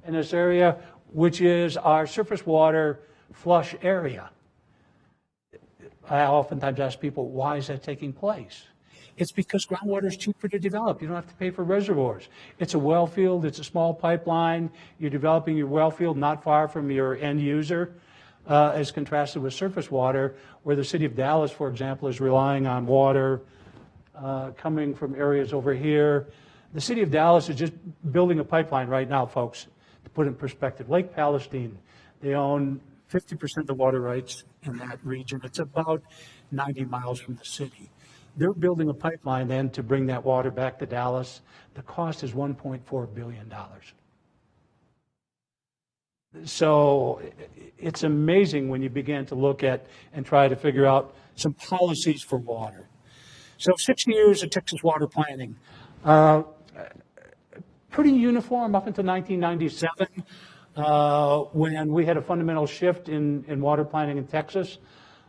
in this area, which is our surface water flush area, I oftentimes ask people, why is that taking place? It's because groundwater is cheaper to develop. You don't have to pay for reservoirs. It's a well field. It's a small pipeline. You're developing your well field not far from your end user, as contrasted with surface water, where the city of Dallas, for example, is relying on water coming from areas over here. The city of Dallas is just building a pipeline right now, folks, to put in perspective. Lake Palestine, they own 50% of the water rights in that region. It's about 90 miles from the city. They're building a pipeline then to bring that water back to Dallas. The cost is $1.4 billion. So it's amazing when you begin to look at and try to figure out some policies for water. So 6 years of Texas water planning. Pretty uniform up until 1997 when we had a fundamental shift in water planning in Texas.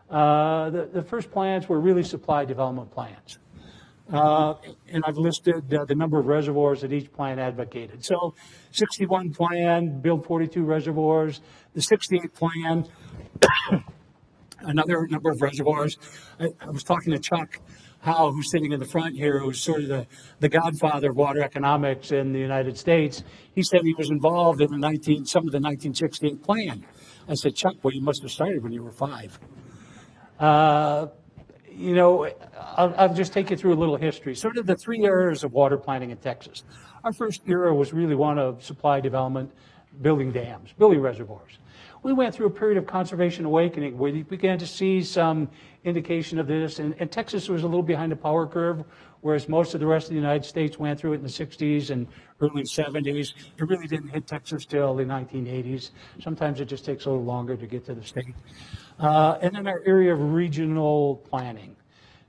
The first plans were really supply development plans. And I've listed the number of reservoirs that each plan advocated. So 61 plan, build 42 reservoirs. The 68 plan, another number of reservoirs. I was talking to Chuck Howe, who's sitting in the front here, who's sort of the godfather of water economics in the United States. He said he was involved in some of the 1968 plan. I said, Chuck, well, you must have started when you were 5. I'll just take you through a little history. Sort of the 3 eras of water planning in Texas. Our first era was really one of supply development. building dams, building reservoirs. We went through a period of conservation awakening where we began to see some indication of this, and Texas was a little behind the power curve, whereas most of the rest of the United States went through it in the 60s and early 70s. It really didn't hit Texas till the 1980s. Sometimes it just takes a little longer to get to the state. And then our area of regional planning.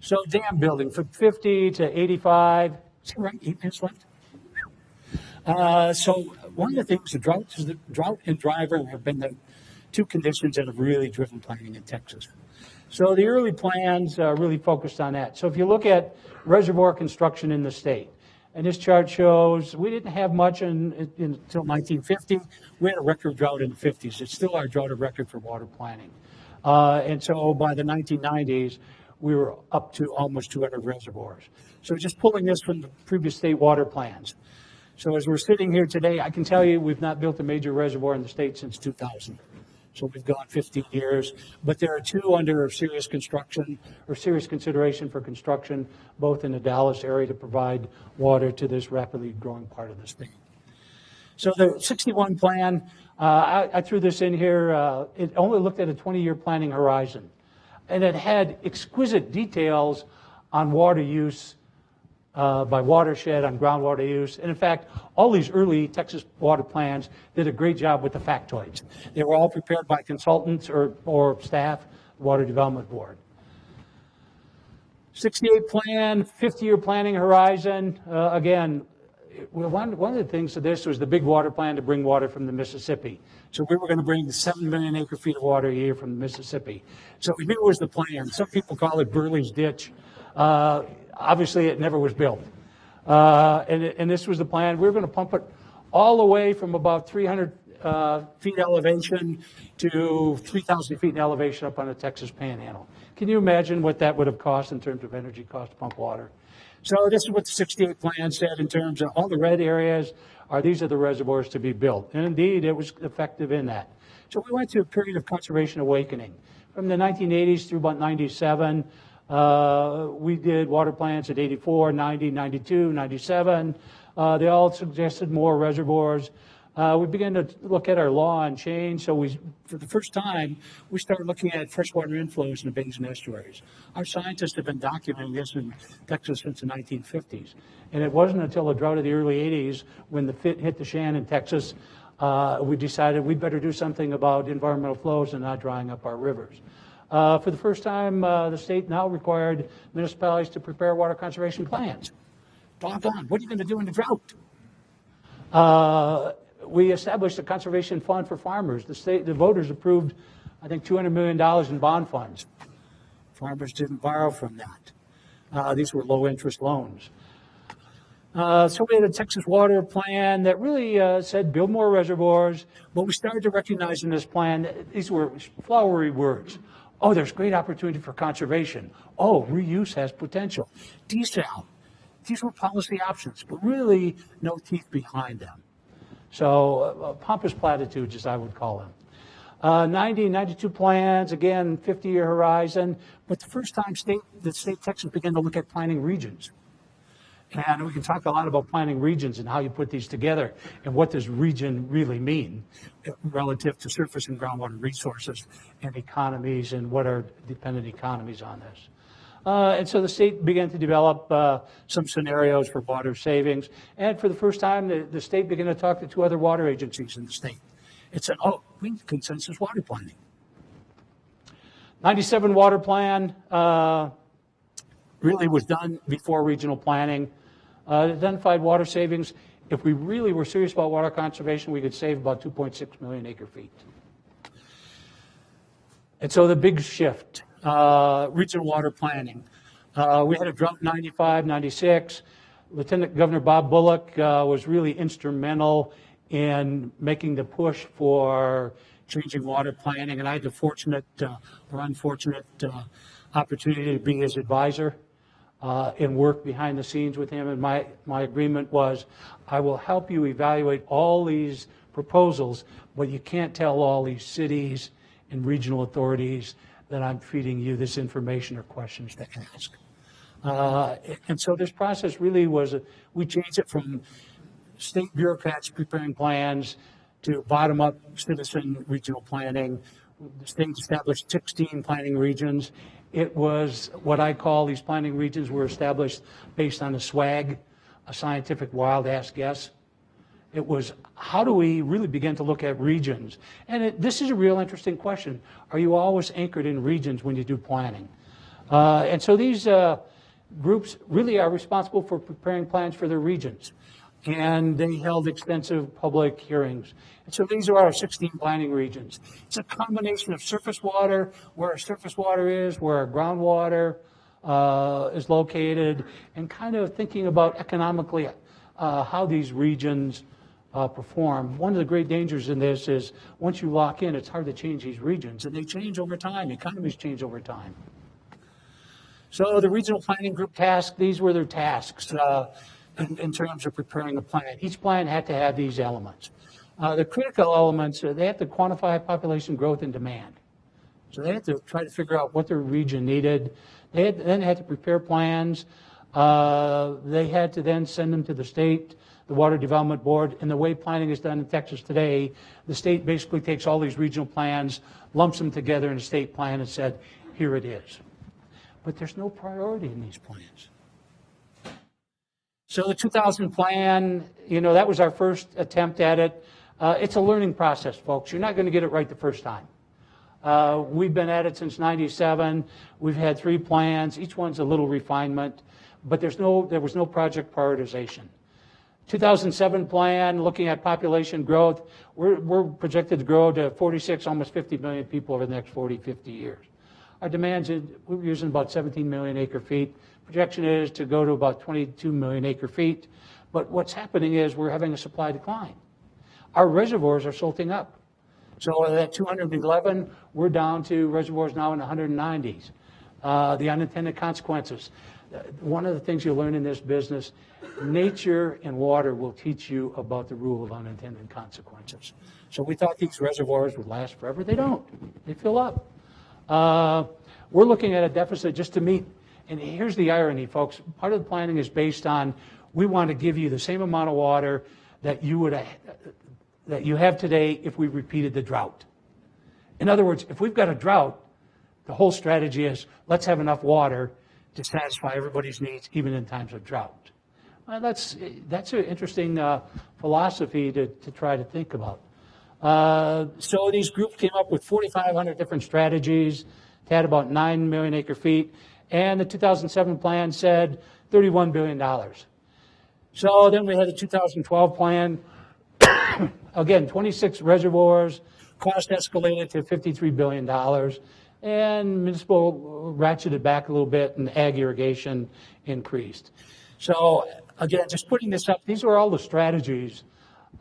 So dam building from 50 to 85. Is that right? 8 minutes left? So one of the things, the drought and driver have been the two conditions that have really driven planning in Texas. So the early plans really focused on that. So if you look at reservoir construction in the state, and this chart shows we didn't have much until 1950. We had a record drought in the 50s. It's still our drought of record for water planning. And so by the 1990s, we were up to almost 200 reservoirs. So just pulling this from the previous state water plans. So as we're sitting here today, I can tell you we've not built a major reservoir in the state since 2000. So we've gone 15 years, but there are two under serious construction or serious consideration for construction, both in the Dallas area to provide water to this rapidly growing part of the state. So the 61 plan, I threw this in here. It only looked at a 20-year planning horizon, and it had exquisite details on water use by watershed, on groundwater use. And in fact, all these early Texas water plans did a great job with the factoids. They were all prepared by consultants or staff, Water Development Board. 68 plan, 50-year planning horizon. Again, one of the things of this was the big water plan to bring water from the Mississippi. So we were going to bring 7 million acre feet of water a year from the Mississippi. So we knew it was the plan. Some people call it Burley's Ditch. Obviously, it never was built. And this was the plan. We were going to pump it all the way from about 300 feet elevation to 3,000 feet in elevation up on the Texas Panhandle. Can you imagine what that would have cost in terms of energy cost to pump water? So this is what the 68 plan said in terms of all the red areas these are the reservoirs to be built. And indeed, it was effective in that. So we went through a period of conservation awakening. From the 1980s through about 97, we did water plans at 84, 90, 92, 97. They all suggested more reservoirs. We began to look at our law and change. So for the first time, we started looking at freshwater inflows in the bays and estuaries. Our scientists have been documenting this in Texas since the 1950s. And it wasn't until the drought of the early 80s when the fit hit the Shannon, Texas, we decided we'd better do something about environmental flows and not drying up our rivers. For the first time, the state now required municipalities to prepare water conservation plans. Doggone, what are you going to do in the drought? We established a conservation fund for farmers. The voters approved, I think, $200 million in bond funds. Farmers didn't borrow from that. These were low-interest loans. So we had a Texas water plan that really said build more reservoirs, but we started to recognize in this plan that these were flowery words. Oh, there's great opportunity for conservation. Oh, reuse has potential. Desal. These were policy options, but really no teeth behind them. So pompous platitudes, as I would call them. 90, 92 plans, again, 50-year horizon. But the first time the state of Texas began to look at planning regions. And we can talk a lot about planning regions and how you put these together and what does region really mean relative to surface and groundwater resources and economies and what are dependent economies on this. And so the state began to develop some scenarios for water savings. And for the first time, the state began to talk to two other water agencies in the state. It said, oh, we need consensus water planning. 97 water plan really was done before regional planning. It identified water savings. If we really were serious about water conservation, we could save about 2.6 million acre feet. And so the big shift. Regional water planning. We had a drought in 95, 96. Lieutenant Governor Bob Bullock was really instrumental in making the push for changing water planning, and I had the fortunate or unfortunate opportunity to be his advisor and work behind the scenes with him. And my agreement was, I will help you evaluate all these proposals, but you can't tell all these cities and regional authorities that I'm feeding you this information or questions to ask. And so this process really was, we changed it from state bureaucrats preparing plans to bottom-up citizen regional planning. The state established 16 planning regions. It was what I call, these planning regions were established based on a SWAG, a scientific wild ass guess. It was, how do we really begin to look at regions? And this is a real interesting question. Are you always anchored in regions when you do planning? And so these groups really are responsible for preparing plans for their regions. And they held extensive public hearings. And so these are our 16 planning regions. It's a combination of surface water, where our surface water is, where our groundwater is located, and kind of thinking about economically how these regions perform. One of the great dangers in this is once you lock in, it's hard to change these regions, and they change over time. Economies change over time. So the regional planning group task, these were their tasks in terms of preparing a plan. Each plan had to have these elements. The critical elements, they have to quantify population growth and demand. So they had to try to figure out what their region needed. They then had to prepare plans. They had to then send them to the state, the Water Development Board. And the way planning is done in Texas today, the state basically takes all these regional plans, lumps them together in a state plan and said, here it is. But there's no priority in these plans. So the 2000 plan, that was our first attempt at it. It's a learning process, folks. You're not going to get it right the first time. We've been at it since '97. We've had 3 plans. Each one's a little refinement, but there was no project prioritization. 2007 plan, looking at population growth, we're projected to grow to 46, almost 50 million people over the next 40, 50 years. Our demands, we're using about 17 million acre feet. Projection is to go to about 22 million acre feet. But what's happening is we're having a supply decline. Our reservoirs are silting up. So at 211, we're down to reservoirs now in the 190s. The unintended consequences. One of the things you learn in this business, nature and water will teach you about the rule of unintended consequences. So we thought these reservoirs would last forever. They don't. They fill up. We're looking at a deficit just to meet, and here's the irony, folks. Part of the planning is based on, we want to give you the same amount of water that you have today if we repeated the drought. In other words, if we've got a drought, the whole strategy is, let's have enough water to satisfy everybody's needs, even in times of drought. Well, that's an interesting philosophy to try to think about. So these groups came up with 4,500 different strategies. They had about 9 million acre feet. And the 2007 plan said $31 billion. So then we had the 2012 plan. Again, 26 reservoirs, cost escalated to $53 billion. And municipal ratcheted back a little bit, and ag irrigation increased. So again, just putting this up, these are all the strategies,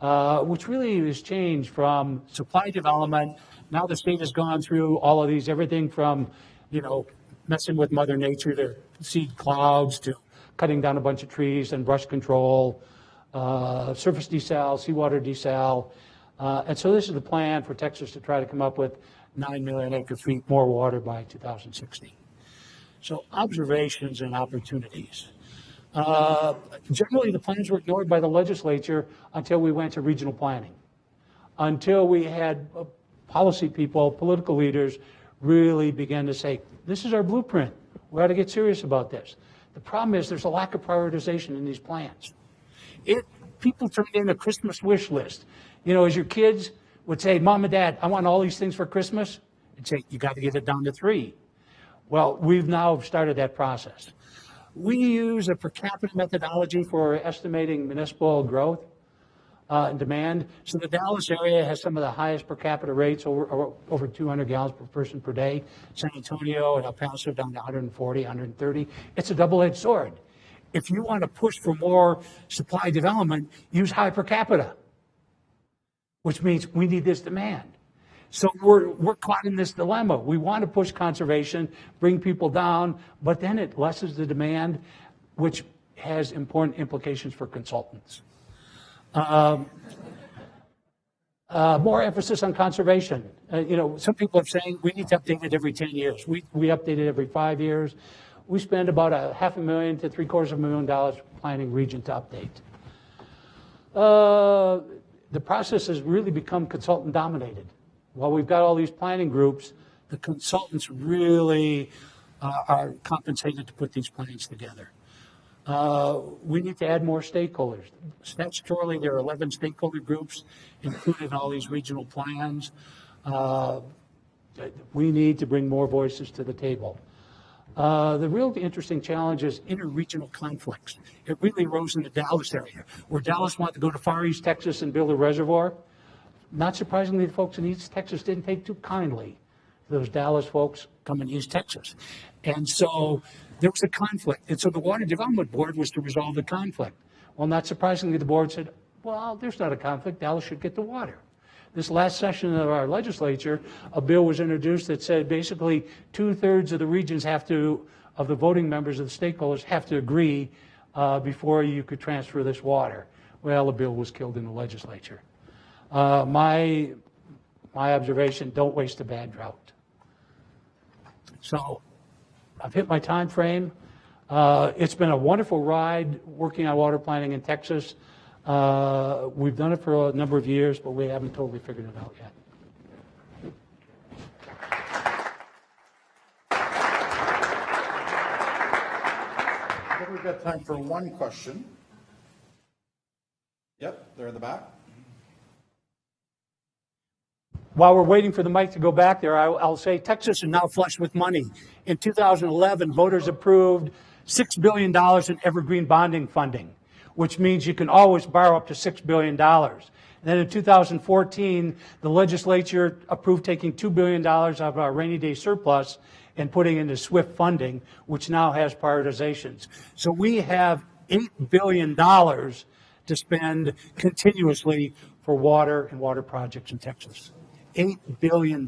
which really has changed from supply development. Now the state has gone through all of these, everything from, messing with Mother Nature to seed clouds to cutting down a bunch of trees and brush control, surface desal, seawater desal. And so this is the plan for Texas to try to come up with 9 million acre feet more water by 2060. So observations and opportunities. Generally, the plans were ignored by the legislature until we went to regional planning, until we had policy people, political leaders really began to say, this is our blueprint. We ought to get serious about this. The problem is there's a lack of prioritization in these plans. People turned in a Christmas wish list. As your kids would say, Mom and Dad, I want all these things for Christmas. You'd say, you got to get it down to 3. Well, we've now started that process. We use a per capita methodology for estimating municipal growth and demand. So the Dallas area has some of the highest per capita rates, over 200 gallons per person per day. San Antonio and El Paso down to 140, 130. It's a double-edged sword. If you want to push for more supply development, use high per capita, which means we need this demand. So we're caught in this dilemma. We want to push conservation, bring people down, but then it lessens the demand, which has important implications for consultants. More emphasis on conservation. Some people are saying we need to update it every 10 years. We update it every 5 years. We spend about $500,000 to $750,000 planning region to update. the process has really become consultant dominated. While we've got all these planning groups, the consultants really are compensated to put these plans together. We need to add more stakeholders. Statutorily, there are 11 stakeholder groups included in all these regional plans. We need to bring more voices to the table. The real interesting challenge is interregional conflicts. It really arose in the Dallas area, where Dallas wanted to go to Far East Texas and build a reservoir. Not surprisingly, the folks in East Texas didn't take too kindly to those Dallas folks coming to East Texas. And so there was a conflict. And so the Water Development Board was to resolve the conflict. Well, not surprisingly, the board said, well, there's not a conflict. Dallas should get the water. This last session of our legislature, a bill was introduced that said basically 2/3 of the regions have to, of the voting members of the stakeholders have to agree before you could transfer this water. Well, the bill was killed in the legislature. My observation, don't waste a bad drought. So I've hit my time frame. It's been a wonderful ride working on water planning in Texas. We've done it for a number of years, but we haven't totally figured it out yet. I think we've got time for one question. Yep, they're in the back. While we're waiting for the mic to go back there, I'll say Texas is now flush with money. In 2011, voters approved $6 billion in evergreen bonding funding, which means you can always borrow up to $6 billion. And then in 2014, the legislature approved taking $2 billion out of our rainy day surplus and putting into SWIFT funding, which now has prioritizations. So we have $8 billion to spend continuously for water and water projects in Texas. $8 billion.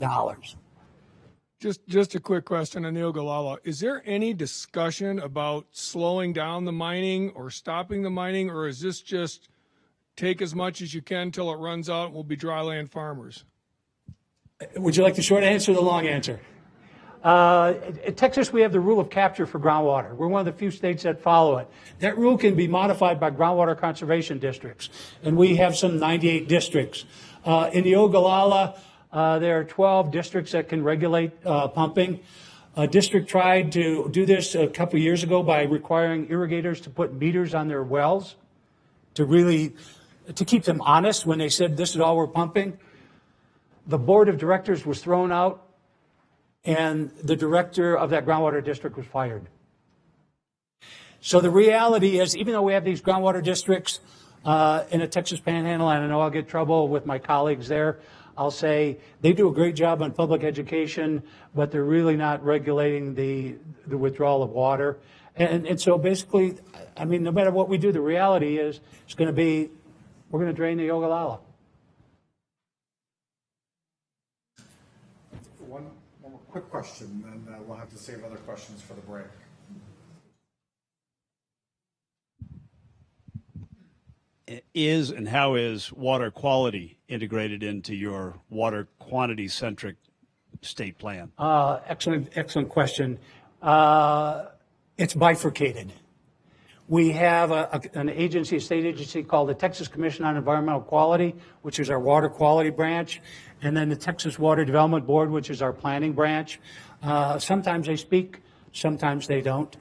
Just a quick question on the Ogallala. Is there any discussion about slowing down the mining or stopping the mining, or is this just take as much as you can till it runs out and we'll be dry land farmers? Would you like the short answer or the long answer? In Texas, we have the rule of capture for groundwater. We're one of the few states that follow it. That rule can be modified by groundwater conservation districts, and we have some 98 districts. In the Ogallala, there are 12 districts that can regulate pumping. A district tried to do this a couple of years ago by requiring irrigators to put meters on their wells to keep them honest when they said this is all we're pumping. The board of directors was thrown out, and the director of that groundwater district was fired. So the reality is, even though we have these groundwater districts in the Texas Panhandle, and I know I'll get trouble with my colleagues there, I'll say they do a great job on public education, but they're really not regulating the withdrawal of water. And so basically, I mean, no matter what we do, the reality is it's going to be, we're going to drain the Ogallala. One more quick question, and we'll have to save other questions for the break. Is and how is water quality integrated into your water quantity-centric state plan? Excellent question. It's bifurcated. We have an agency, a state agency called the Texas Commission on Environmental Quality, which is our water quality branch, and then the Texas Water Development Board, which is our planning branch. Sometimes they speak, sometimes they don't.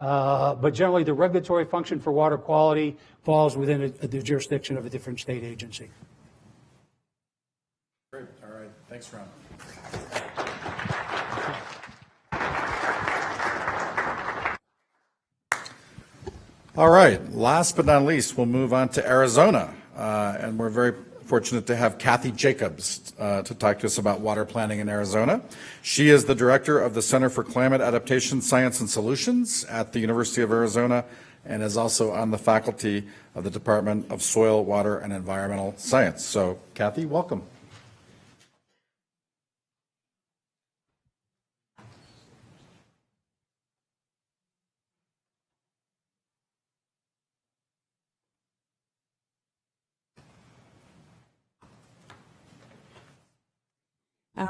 But generally, the regulatory function for water quality falls within the jurisdiction of a different state agency. Great. All right. Thanks, Ron. All right. Last but not least, we'll move on to Arizona. And we're very fortunate to have Kathy Jacobs to talk to us about water planning in Arizona. She is the director of the Center for Climate Adaptation Science and Solutions at the University of Arizona and is also on the faculty of the Department of Soil, Water, and Environmental Science. So, Kathy, welcome.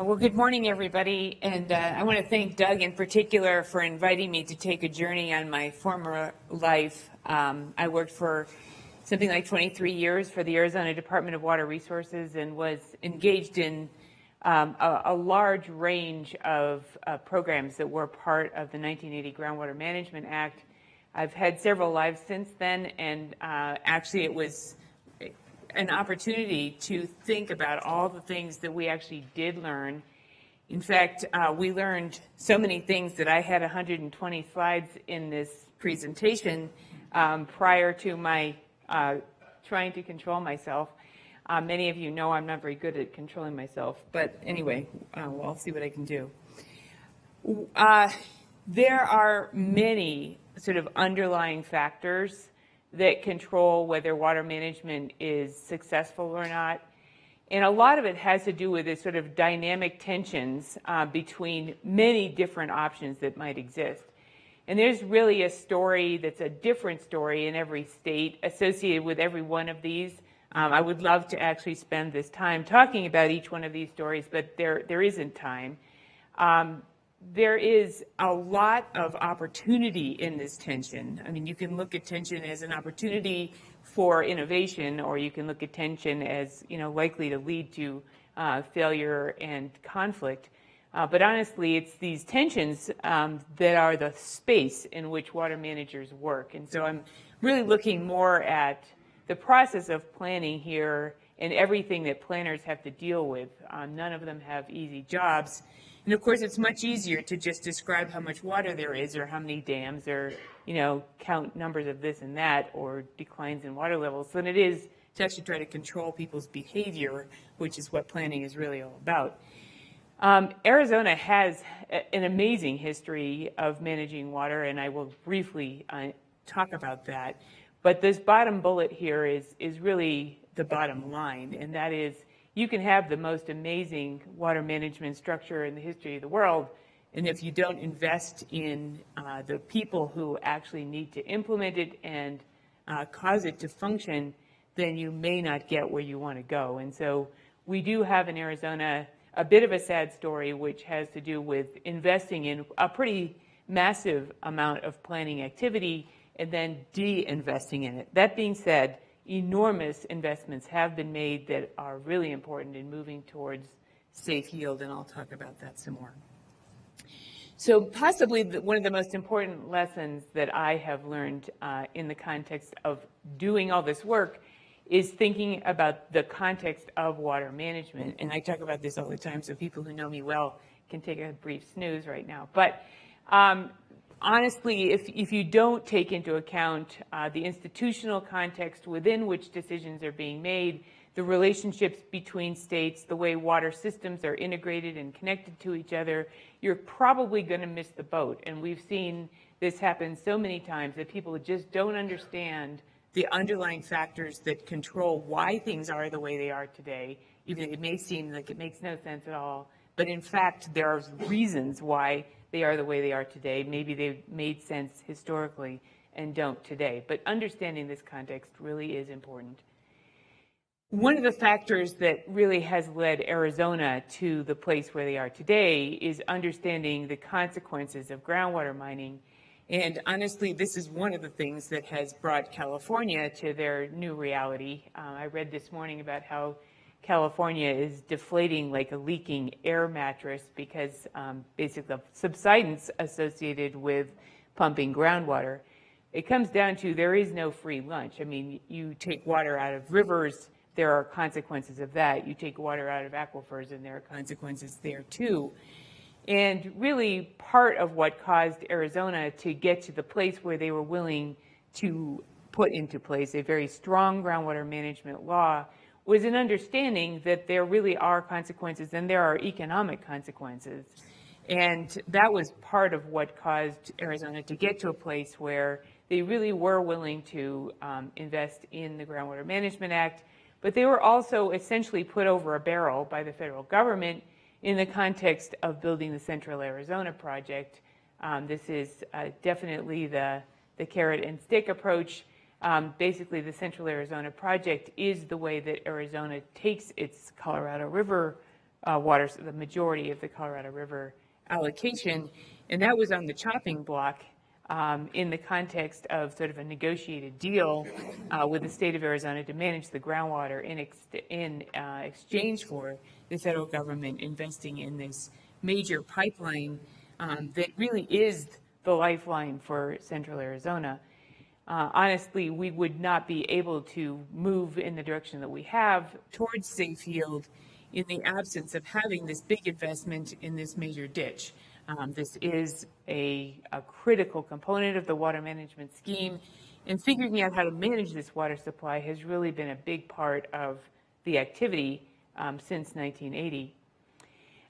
Well, good morning, everybody, and I want to thank Doug in particular for inviting me to take a journey on my former life. I worked for something like 23 years for the Arizona Department of Water Resources and was engaged in a large range of programs that were part of the 1980 Groundwater Management Act. I've had several lives since then, and actually it was an opportunity to think about all the things that we actually did learn. In fact, we learned so many things that I had 120 slides in this presentation prior to my trying to control myself. Many of you know I'm not very good at controlling myself, but anyway, I'll see what I can do. There are many sort of underlying factors that control whether water management is successful or not. And a lot of it has to do with this sort of dynamic tensions between many different options that might exist. And there's really a story that's a different story in every state associated with every one of these. I would love to actually spend this time talking about each one of these stories, but there isn't time. There is a lot of opportunity in this tension. I mean, you can look at tension as an opportunity for innovation, or you can look at tension as, likely to lead to failure and conflict. But honestly, it's these tensions that are the space in which water managers work. And so I'm really looking more at the process of planning here and everything that planners have to deal with. None of them have easy jobs. And of course, it's much easier to just describe how much water there is or how many dams or, count numbers of this and that or declines in water levels than it is to actually try to control people's behavior, which is what planning is really all about. Arizona has an amazing history of managing water, and I will briefly talk about that. But this bottom bullet here is really the bottom line, and that is you can have the most amazing water management structure in the history of the world, and if you don't invest in the people who actually need to implement it and cause it to function, then you may not get where you want to go. And so we do have in Arizona a bit of a sad story, which has to do with investing in a pretty massive amount of planning activity and then de-investing in it. That being said, enormous investments have been made that are really important in moving towards safe yield, and I'll talk about that some more. So possibly one of the most important lessons that I have learned in the context of doing all this work is thinking about the context of water management. And I talk about this all the time, so people who know me well can take a brief snooze right now. But honestly, if you don't take into account the institutional context within which decisions are being made, the relationships between states, the way water systems are integrated and connected to each other, you're probably going to miss the boat. And we've seen this happen so many times that people just don't understand the underlying factors that control why things are the way they are today. Even if it may seem like it makes no sense at all, but in fact, there are reasons why they are the way they are today. Maybe they've made sense historically and don't today. But understanding this context really is important. One of the factors that really has led Arizona to the place where they are today is understanding the consequences of groundwater mining. And honestly, this is one of the things that has brought California to their new reality. I read this morning about how California is deflating like a leaking air mattress because basically the subsidence associated with pumping groundwater. It comes down to there is no free lunch. I mean, you take water out of rivers, there are consequences of that. You take water out of aquifers and there are consequences there too. And really part of what caused Arizona to get to the place where they were willing to put into place a very strong groundwater management law was an understanding that there really are consequences and there are economic consequences. And that was part of what caused Arizona to get to a place where they really were willing to invest in the Groundwater Management Act, but they were also essentially put over a barrel by the federal government in the context of building the Central Arizona project. This is definitely the carrot and stick approach. Basically, the Central Arizona project is the way that Arizona takes its Colorado River water, the majority of the Colorado River allocation, and that was on the chopping block in the context of sort of a negotiated deal with the state of Arizona to manage the groundwater in exchange for the federal government investing in this major pipeline that really is the lifeline for central Arizona. Honestly, we would not be able to move in the direction that we have towards safe yield in the absence of having this big investment in this major ditch. This is a critical component of the water management scheme, and figuring out how to manage this water supply has really been a big part of the activity since 1980.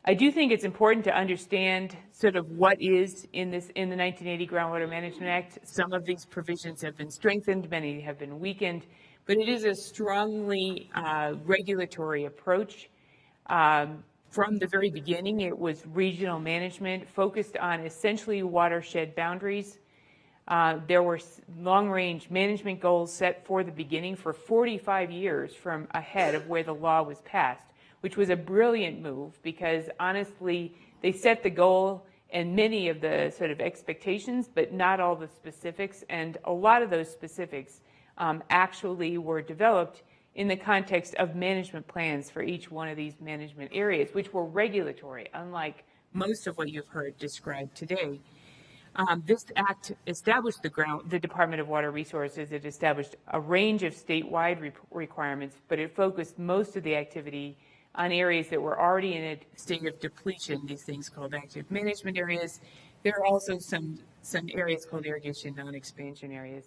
I do think it's important to understand sort of what is in the 1980 Groundwater Management Act. Some of these provisions have been strengthened, many have been weakened, but it is a strongly regulatory approach. From the very beginning, it was regional management focused on essentially watershed boundaries. There were long-range management goals set for the beginning for 45 years from ahead of where the law was passed, which was a brilliant move because honestly, they set the goal and many of the sort of expectations, but not all the specifics. And a lot of those specifics actually were developed in the context of management plans for each one of these management areas, which were regulatory, unlike most of what you've heard described today. This act established the Department of Water Resources. It established a range of statewide requirements, but it focused most of the activity on areas that were already in a state of depletion, these things called active management areas. There are also some areas called irrigation non-expansion areas.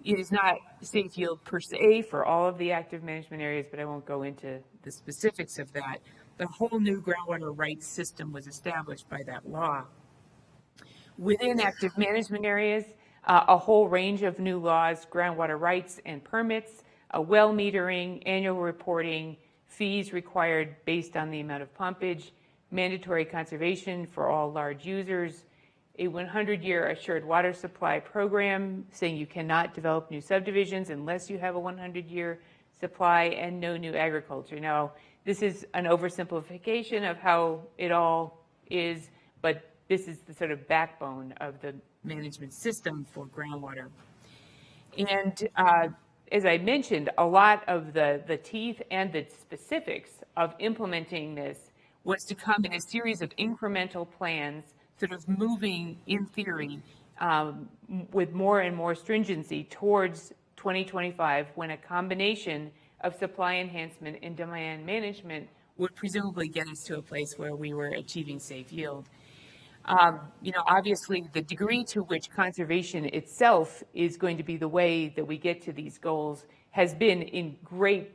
It is not safe yield per se for all of the active management areas, but I won't go into the specifics of that. The whole new groundwater rights system was established by that law. Within active management areas, a whole range of new laws, groundwater rights and permits, well metering, annual reporting, fees required based on the amount of pumpage, mandatory conservation for all large users, a 100-year assured water supply program saying you cannot develop new subdivisions unless you have a 100-year supply, and no new agriculture. Now, this is an oversimplification of how it all is, but this is the sort of backbone of the management system for groundwater. And as I mentioned, a lot of the teeth and the specifics of implementing this was to come in a series of incremental plans, sort of moving in theory with more and more stringency towards 2025, when a combination of supply enhancement and demand management would presumably get us to a place where we were achieving safe yield. Obviously, the degree to which conservation itself is going to be the way that we get to these goals has been in great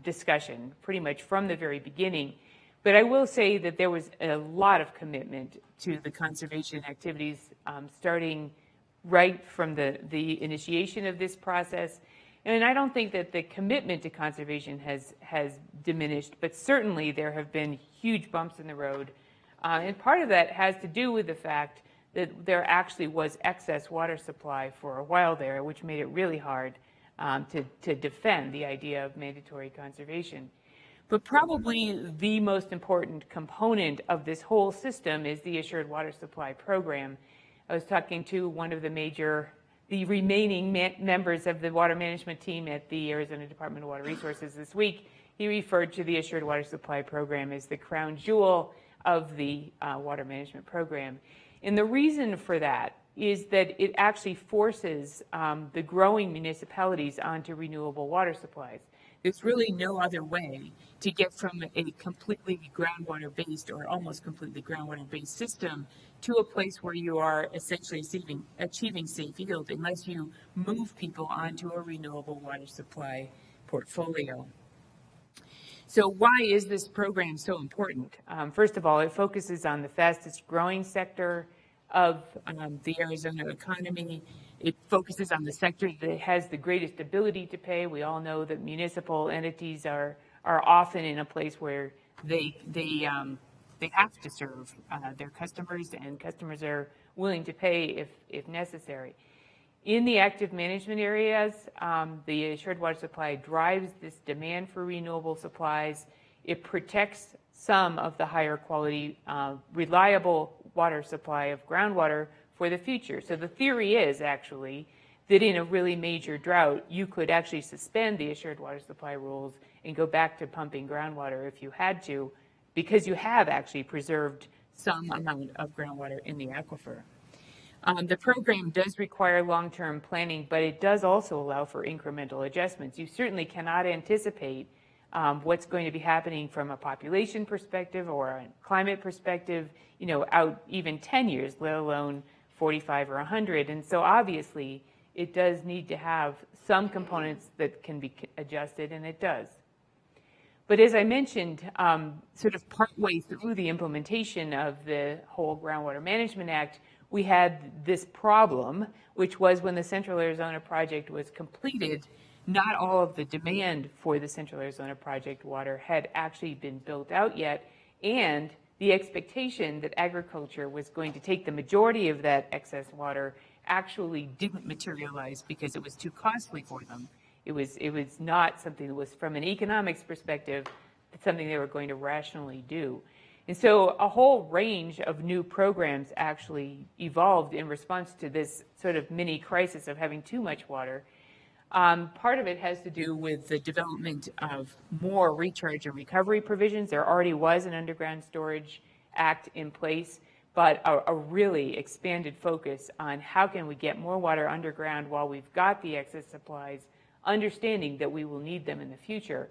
discussion pretty much from the very beginning. But I will say that there was a lot of commitment to the conservation activities starting right from the initiation of this process. And I don't think that the commitment to conservation has diminished, but certainly there have been huge bumps in the road. And part of that has to do with the fact that there actually was excess water supply for a while there, which made it really hard to defend the idea of mandatory conservation. But probably the most important component of this whole system is the Assured Water Supply Program. I was talking to one of the remaining members of the water management team at the Arizona Department of Water Resources this week. He referred to the Assured Water Supply Program as the crown jewel of the water management program. And the reason for that is that it actually forces the growing municipalities onto renewable water supplies. There's really no other way to get from a completely groundwater-based or almost completely groundwater-based system to a place where you are essentially achieving safe yield unless you move people onto a renewable water supply portfolio. So why is this program so important? First of all, it focuses on the fastest growing sector of the Arizona economy. It focuses on the sector that has the greatest ability to pay. We all know that municipal entities are often in a place where they have to serve their customers, and customers are willing to pay if necessary. In the active management areas, the Assured Water Supply drives this demand for renewable supplies. It protects some of the higher quality, reliable water supply of groundwater for the future. So the theory is actually that in a really major drought, you could actually suspend the assured water supply rules and go back to pumping groundwater if you had to, because you have actually preserved some amount of groundwater in the aquifer. The program does require long-term planning, but it does also allow for incremental adjustments. You certainly cannot anticipate what's going to be happening from a population perspective or a climate perspective, out even 10 years, let alone 45 or 100. And so obviously, it does need to have some components that can be adjusted, and it does. But as I mentioned, sort of partway through the implementation of the whole Groundwater Management Act, we had this problem, which was when the Central Arizona project was completed, not all of the demand for the Central Arizona project water had actually been built out yet, and the expectation that agriculture was going to take the majority of that excess water actually didn't materialize because it was too costly for them. It was not something that was, from an economics perspective, something they were going to rationally do. And so a whole range of new programs actually evolved in response to this sort of mini crisis of having too much water. Part of it has to do with the development of more recharge and recovery provisions. There already was an Underground Storage Act in place, but a really expanded focus on how can we get more water underground while we've got the excess supplies, understanding that we will need them in the future.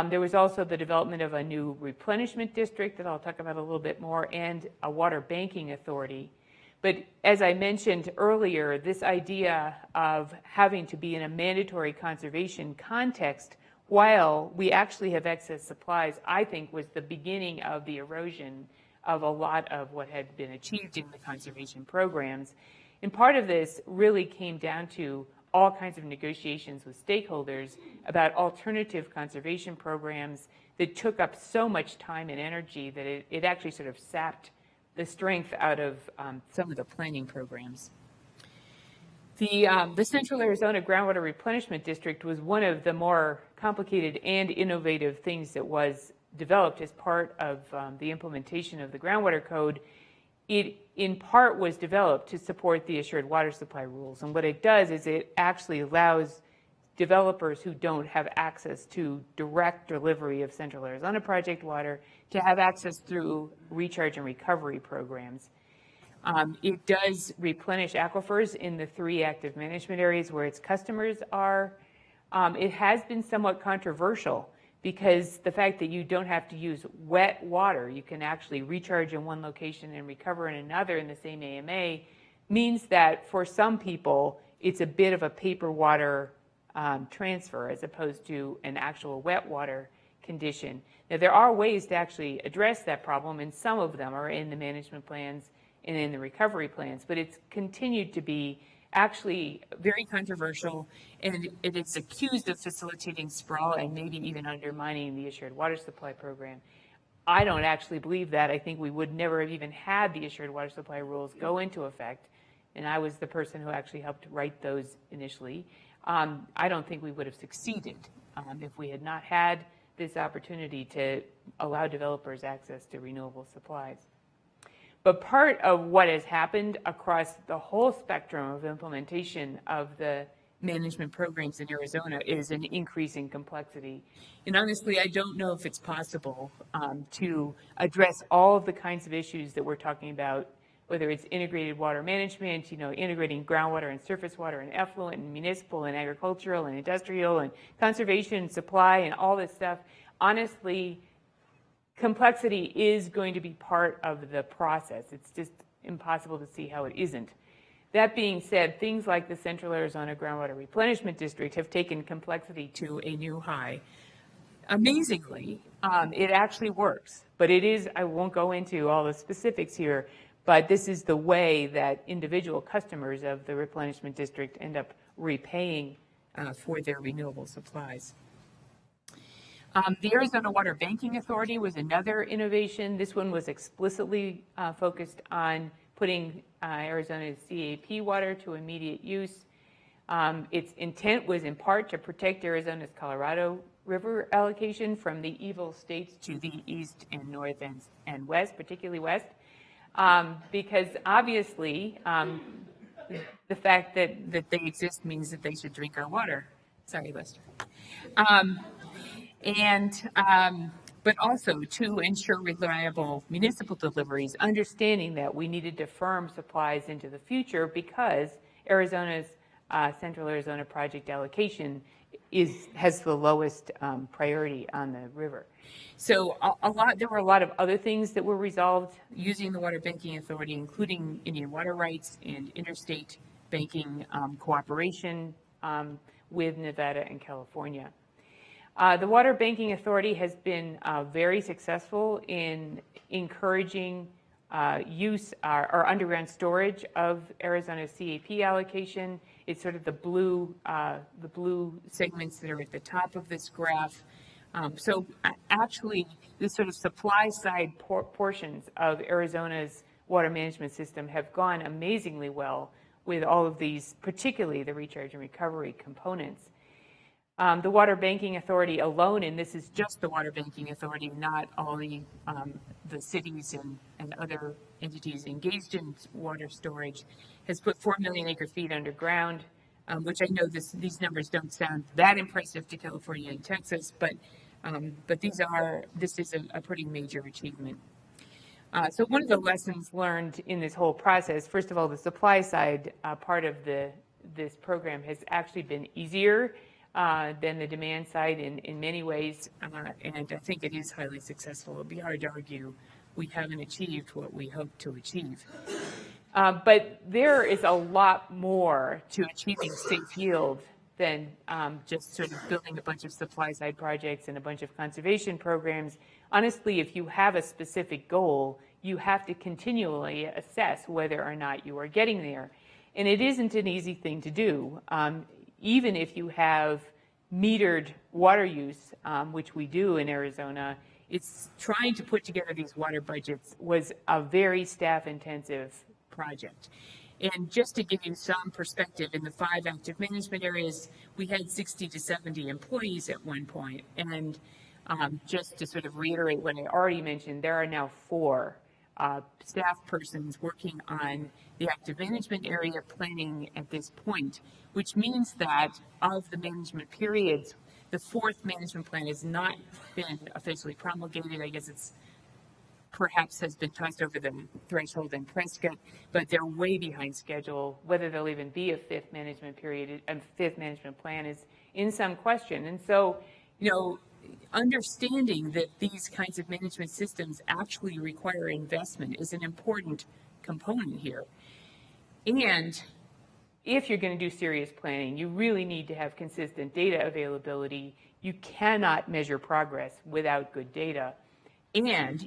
There was also the development of a new replenishment district that I'll talk about a little bit more, and a water banking authority. But as I mentioned earlier, this idea of having to be in a mandatory conservation context while we actually have excess supplies, I think was the beginning of the erosion of a lot of what had been achieved in the conservation programs. And part of this really came down to all kinds of negotiations with stakeholders about alternative conservation programs that took up so much time and energy that it actually sort of sapped the strength out of some of the planning programs. The Central Arizona Groundwater Replenishment District was one of the more complicated and innovative things that was developed as part of the implementation of the groundwater code. It in part was developed to support the assured water supply rules. And what it does is it actually allows developers who don't have access to direct delivery of Central Arizona project water to have access through recharge and recovery programs. It does replenish aquifers in the 3 active management areas where its customers are. It has been somewhat controversial because the fact that you don't have to use wet water, you can actually recharge in one location and recover in another in the same AMA, means that for some people, it's a bit of a paper water transfer as opposed to an actual wet water condition. Now, there are ways to actually address that problem, and some of them are in the management plans and in the recovery plans, but it's continued to be actually very controversial, and it's accused of facilitating sprawl and maybe even undermining the assured water supply program. I don't actually believe that. I think we would never have even had the assured water supply rules go into effect, and I was the person who actually helped write those initially. I don't think we would have succeeded if we had not had this opportunity to allow developers access to renewable supplies. But part of what has happened across the whole spectrum of implementation of the management programs in Arizona is an increasing complexity. And honestly, I don't know if it's possible to address all of the kinds of issues that we're talking about, whether it's integrated water management, integrating groundwater and surface water and effluent and municipal and agricultural and industrial and conservation and supply and all this stuff. Honestly, complexity is going to be part of the process. It's just impossible to see how it isn't. That being said, things like the Central Arizona Groundwater Replenishment District have taken complexity to a new high. Amazingly, it actually works, but it is, I won't go into all the specifics here, but this is the way that individual customers of the replenishment district end up repaying for their renewable supplies. The Arizona Water Banking Authority was another innovation. This one was explicitly focused on putting Arizona's CAP water to immediate use. Its intent was in part to protect Arizona's Colorado River allocation from the evil states to the east and north and west, particularly west. because obviously the fact that they exist means that they should drink our water. Sorry, Lester. But also to ensure reliable municipal deliveries, understanding that we needed to firm supplies into the future because Arizona's Central Arizona project allocation has the lowest priority on the river. So there were a lot of other things that were resolved using the Water Banking Authority, including Indian water rights and interstate banking cooperation with Nevada and California. The Water Banking Authority has been very successful in encouraging use or underground storage of Arizona's CAP allocation. It's sort of the blue segments that are at the top of this graph. So actually, this sort of supply side portions of Arizona's water management system have gone amazingly well with all of these, particularly the recharge and recovery components. The Water Banking Authority alone, and this is just the Water Banking Authority, not all the cities and other entities engaged in water storage, has put 4 million acre feet underground, which I know these numbers don't sound that impressive to California and Texas, but this is a pretty major achievement. So one of the lessons learned in this whole process, first of all, the supply side part of this program has actually been easier than the demand side in many ways, and I think it is highly successful. It would be hard to argue we haven't achieved what we hoped to achieve. But there is a lot more to achieving safe yield than just sort of building a bunch of supply side projects and a bunch of conservation programs. Honestly, if you have a specific goal, you have to continually assess whether or not you are getting there. And it isn't an easy thing to do. Even if you have metered water use, which we do in Arizona, it's trying to put together these water budgets was a very staff-intensive project. And just to give you some perspective, in the 5 active management areas, we had 60 to 70 employees at one point. And just to sort of reiterate what I already mentioned, there are now 4 staff persons working on the active management area planning at this point, which means that of the management periods, the 4th management plan has not been officially promulgated. I guess it's perhaps has been tossed over the threshold in Prescott, but they're way behind schedule. Whether there'll even be a 5th management period and 5th management plan is in some question. And so, understanding that these kinds of management systems actually require investment is an important component here. And if you're going to do serious planning, you really need to have consistent data availability. You cannot measure progress without good data. And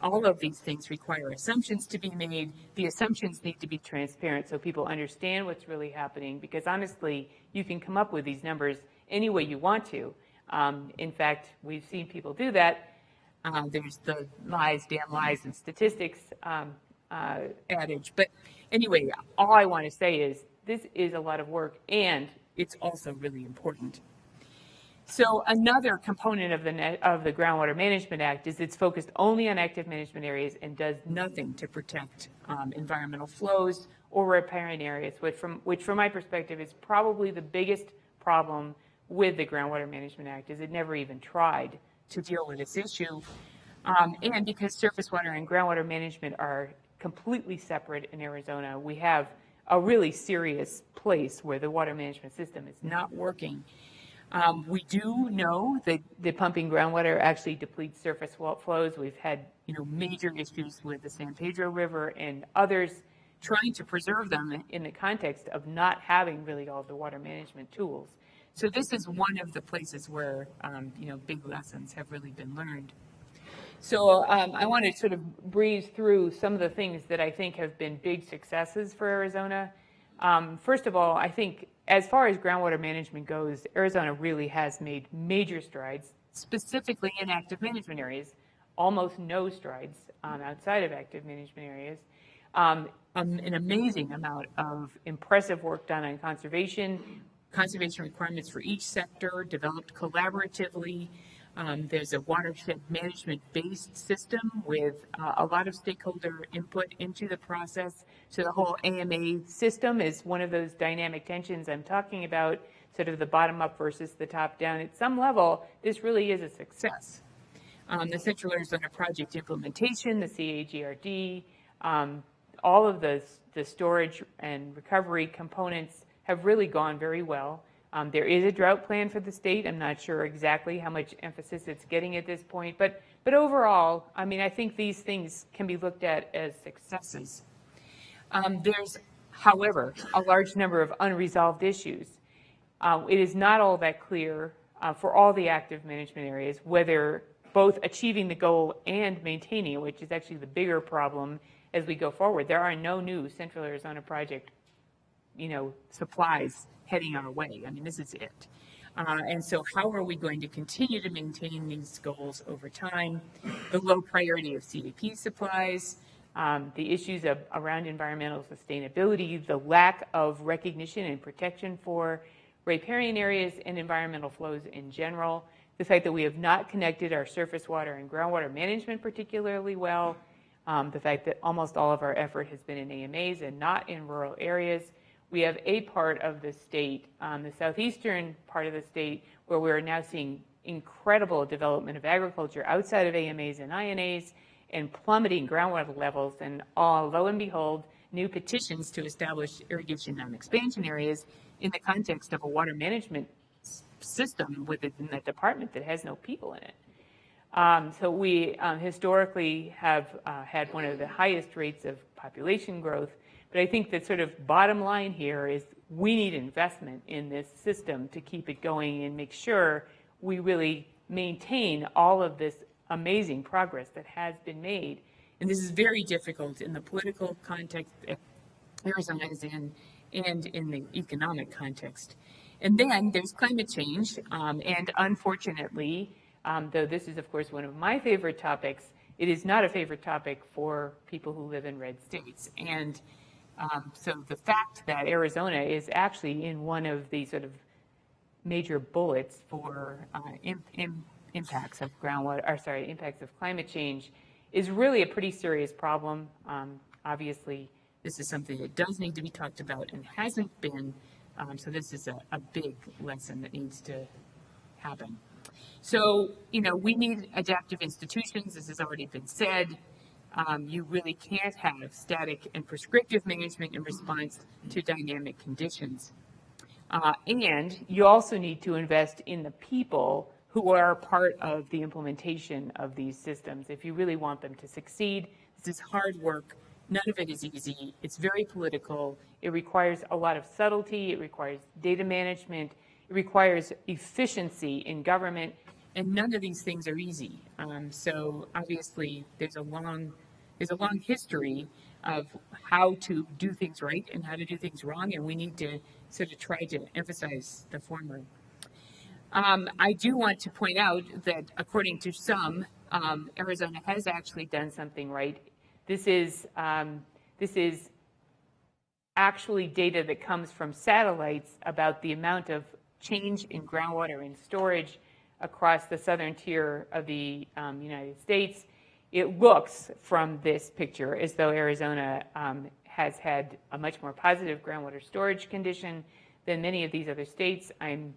all of these things require assumptions to be made. The assumptions need to be transparent so people understand what's really happening, because honestly, you can come up with these numbers any way you want to. In fact, we've seen people do that. There's the damn lies and statistics adage. But anyway, all I want to say is this is a lot of work, and it's also really important. So another component of the Groundwater Management Act is it's focused only on active management areas and does nothing to protect environmental flows or riparian areas, which from my perspective is probably the biggest problem with the Groundwater Management Act, is it never even tried to deal with this issue. And because surface water and groundwater management are completely separate in Arizona, we have a really serious place where the water management system is not working. We do know that the pumping groundwater actually depletes surface flows. We've had major issues with the San Pedro River and others trying to preserve them in the context of not having really all the water management tools. So this is one of the places where big lessons have really been learned. So I want to sort of breeze through some of the things that I think have been big successes for Arizona. First of all, I think as far as groundwater management goes, Arizona really has made major strides, specifically in active management areas, almost no strides outside of active management areas. An amazing amount of impressive work done on conservation requirements for each sector, developed collaboratively. There's a watershed management-based system with a lot of stakeholder input into the process. So the whole AMA system is one of those dynamic tensions I'm talking about, sort of the bottom-up versus the top-down. At some level, this really is a success. The Central Arizona Project implementation, the CAGRD, all of the storage and recovery components have really gone very well. There is a drought plan for the state. I'm not sure exactly how much emphasis it's getting at this point, but overall, I mean, I think these things can be looked at as successes. There's, however, a large number of unresolved issues. It is not all that clear for all the active management areas whether both achieving the goal and maintaining it, which is actually the bigger problem as we go forward. There are no new Central Arizona Project, supplies heading our way. I mean, this is it. And so how are we going to continue to maintain these goals over time? The low priority of CDP supplies, the issues around environmental sustainability, the lack of recognition and protection for riparian areas and environmental flows in general, the fact that we have not connected our surface water and groundwater management particularly well, the fact that almost all of our effort has been in AMAs and not in rural areas. We have a part of the state, the southeastern part of the state, where we're now seeing incredible development of agriculture outside of AMAs and INAs and plummeting groundwater levels. And lo and behold, new petitions to establish irrigation non-expansion areas in the context of a water management system within that department that has no people in it. So we historically have had one of the highest rates of population growth. But I think that sort of bottom line here is we need investment in this system to keep it going and make sure we really maintain all of this amazing progress that has been made. And this is very difficult in the political context that Arizona is in and in the economic context. And then there's climate change. And unfortunately, though this is, of course, one of my favorite topics, it is not a favorite topic for people who live in red states. And so the fact that Arizona is actually in one of the sort of major bullets for impacts of impacts of climate change is really a pretty serious problem. Obviously, this is something that does need to be talked about and hasn't been. So this is a big lesson that needs to happen. So, we need adaptive institutions. This has already been said. You really can't have static and prescriptive management in response to dynamic conditions. And you also need to invest in the people who are part of the implementation of these systems. If you really want them to succeed, this is hard work. None of it is easy. It's very political. It requires a lot of subtlety. It requires data management. It requires efficiency in government. And none of these things are easy. So obviously, there's a long history of how to do things right and how to do things wrong, and we need to sort of try to emphasize the former. I do want to point out that according to some, Arizona has actually done something right. This is actually data that comes from satellites about the amount of change in groundwater and storage across the southern tier of the United States. It looks from this picture as though Arizona has had a much more positive groundwater storage condition than many of these other states. I'm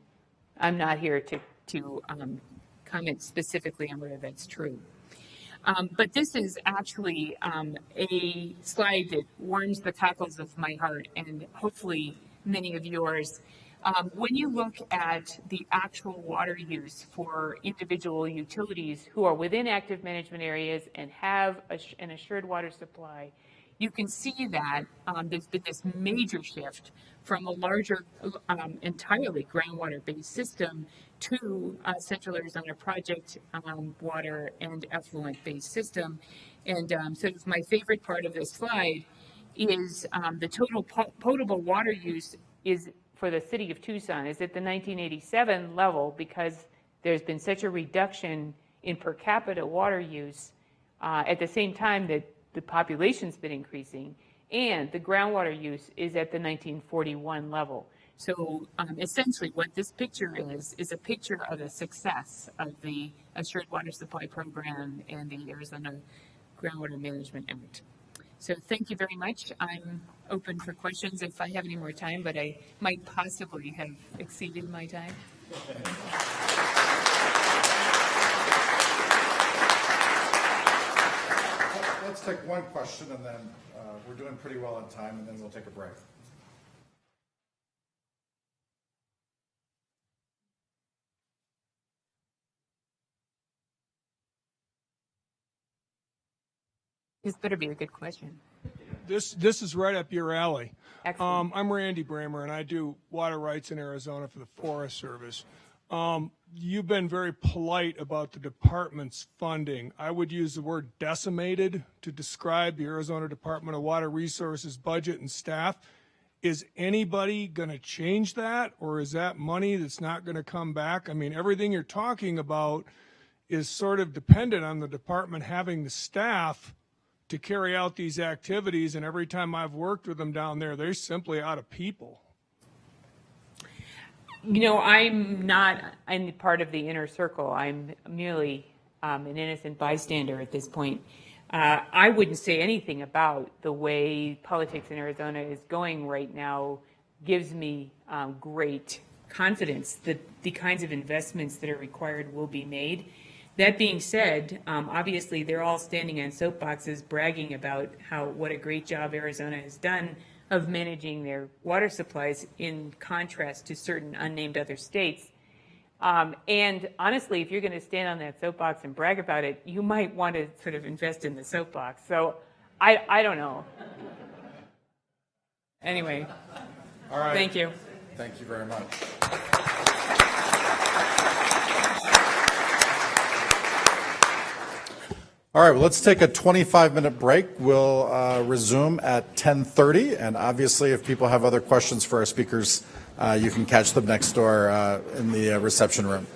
not here to comment specifically on whether that's true. But this is actually a slide that warms the cockles of my heart and hopefully many of yours. When you look at the actual water use for individual utilities who are within active management areas and have an assured water supply, you can see that there's been this major shift from a larger, entirely groundwater-based system to Central Arizona Project water and effluent-based system. And sort of my favorite part of this slide is the total potable water use is for the city of Tucson is at the 1987 level because there's been such a reduction in per capita water use at the same time that the population's been increasing, and the groundwater use is at the 1941 level. So essentially what this picture is a picture of the success of the Assured Water Supply Program and the Arizona Groundwater Management Act. So thank you very much. I'm open for questions if I have any more time, but I might possibly have exceeded my time. Let's take one question, and then we're doing pretty well on time, and then we'll take a break. This better be a good question. This is right up your alley. Excellent. I'm Randy Bramer, and I do water rights in Arizona for the Forest Service. You've been very polite about the department's funding. I would use the word decimated to describe the Arizona Department of Water Resources budget and staff. Is anybody going to change that, or is that money that's not going to come back? I mean, everything you're talking about is sort of dependent on the department having the staff to carry out these activities, and every time I've worked with them down there, they're simply out of people. You know, I'm not in part of the inner circle. I'm merely an innocent bystander at this point. I wouldn't say anything about the way politics in Arizona is going right now gives me great confidence that the kinds of investments that are required will be made. That being said, obviously they're all standing on soapboxes bragging about what a great job Arizona has done of managing their water supplies in contrast to certain unnamed other states. And honestly, if you're going to stand on that soapbox and brag about it, you might want to sort of invest in the soapbox. So I don't know. Anyway, All right. thank you. Thank you very much. All right, well, let's take a 25-minute break. We'll resume at 10:30, and obviously, if people have other questions for our speakers, you can catch them next door in the reception room.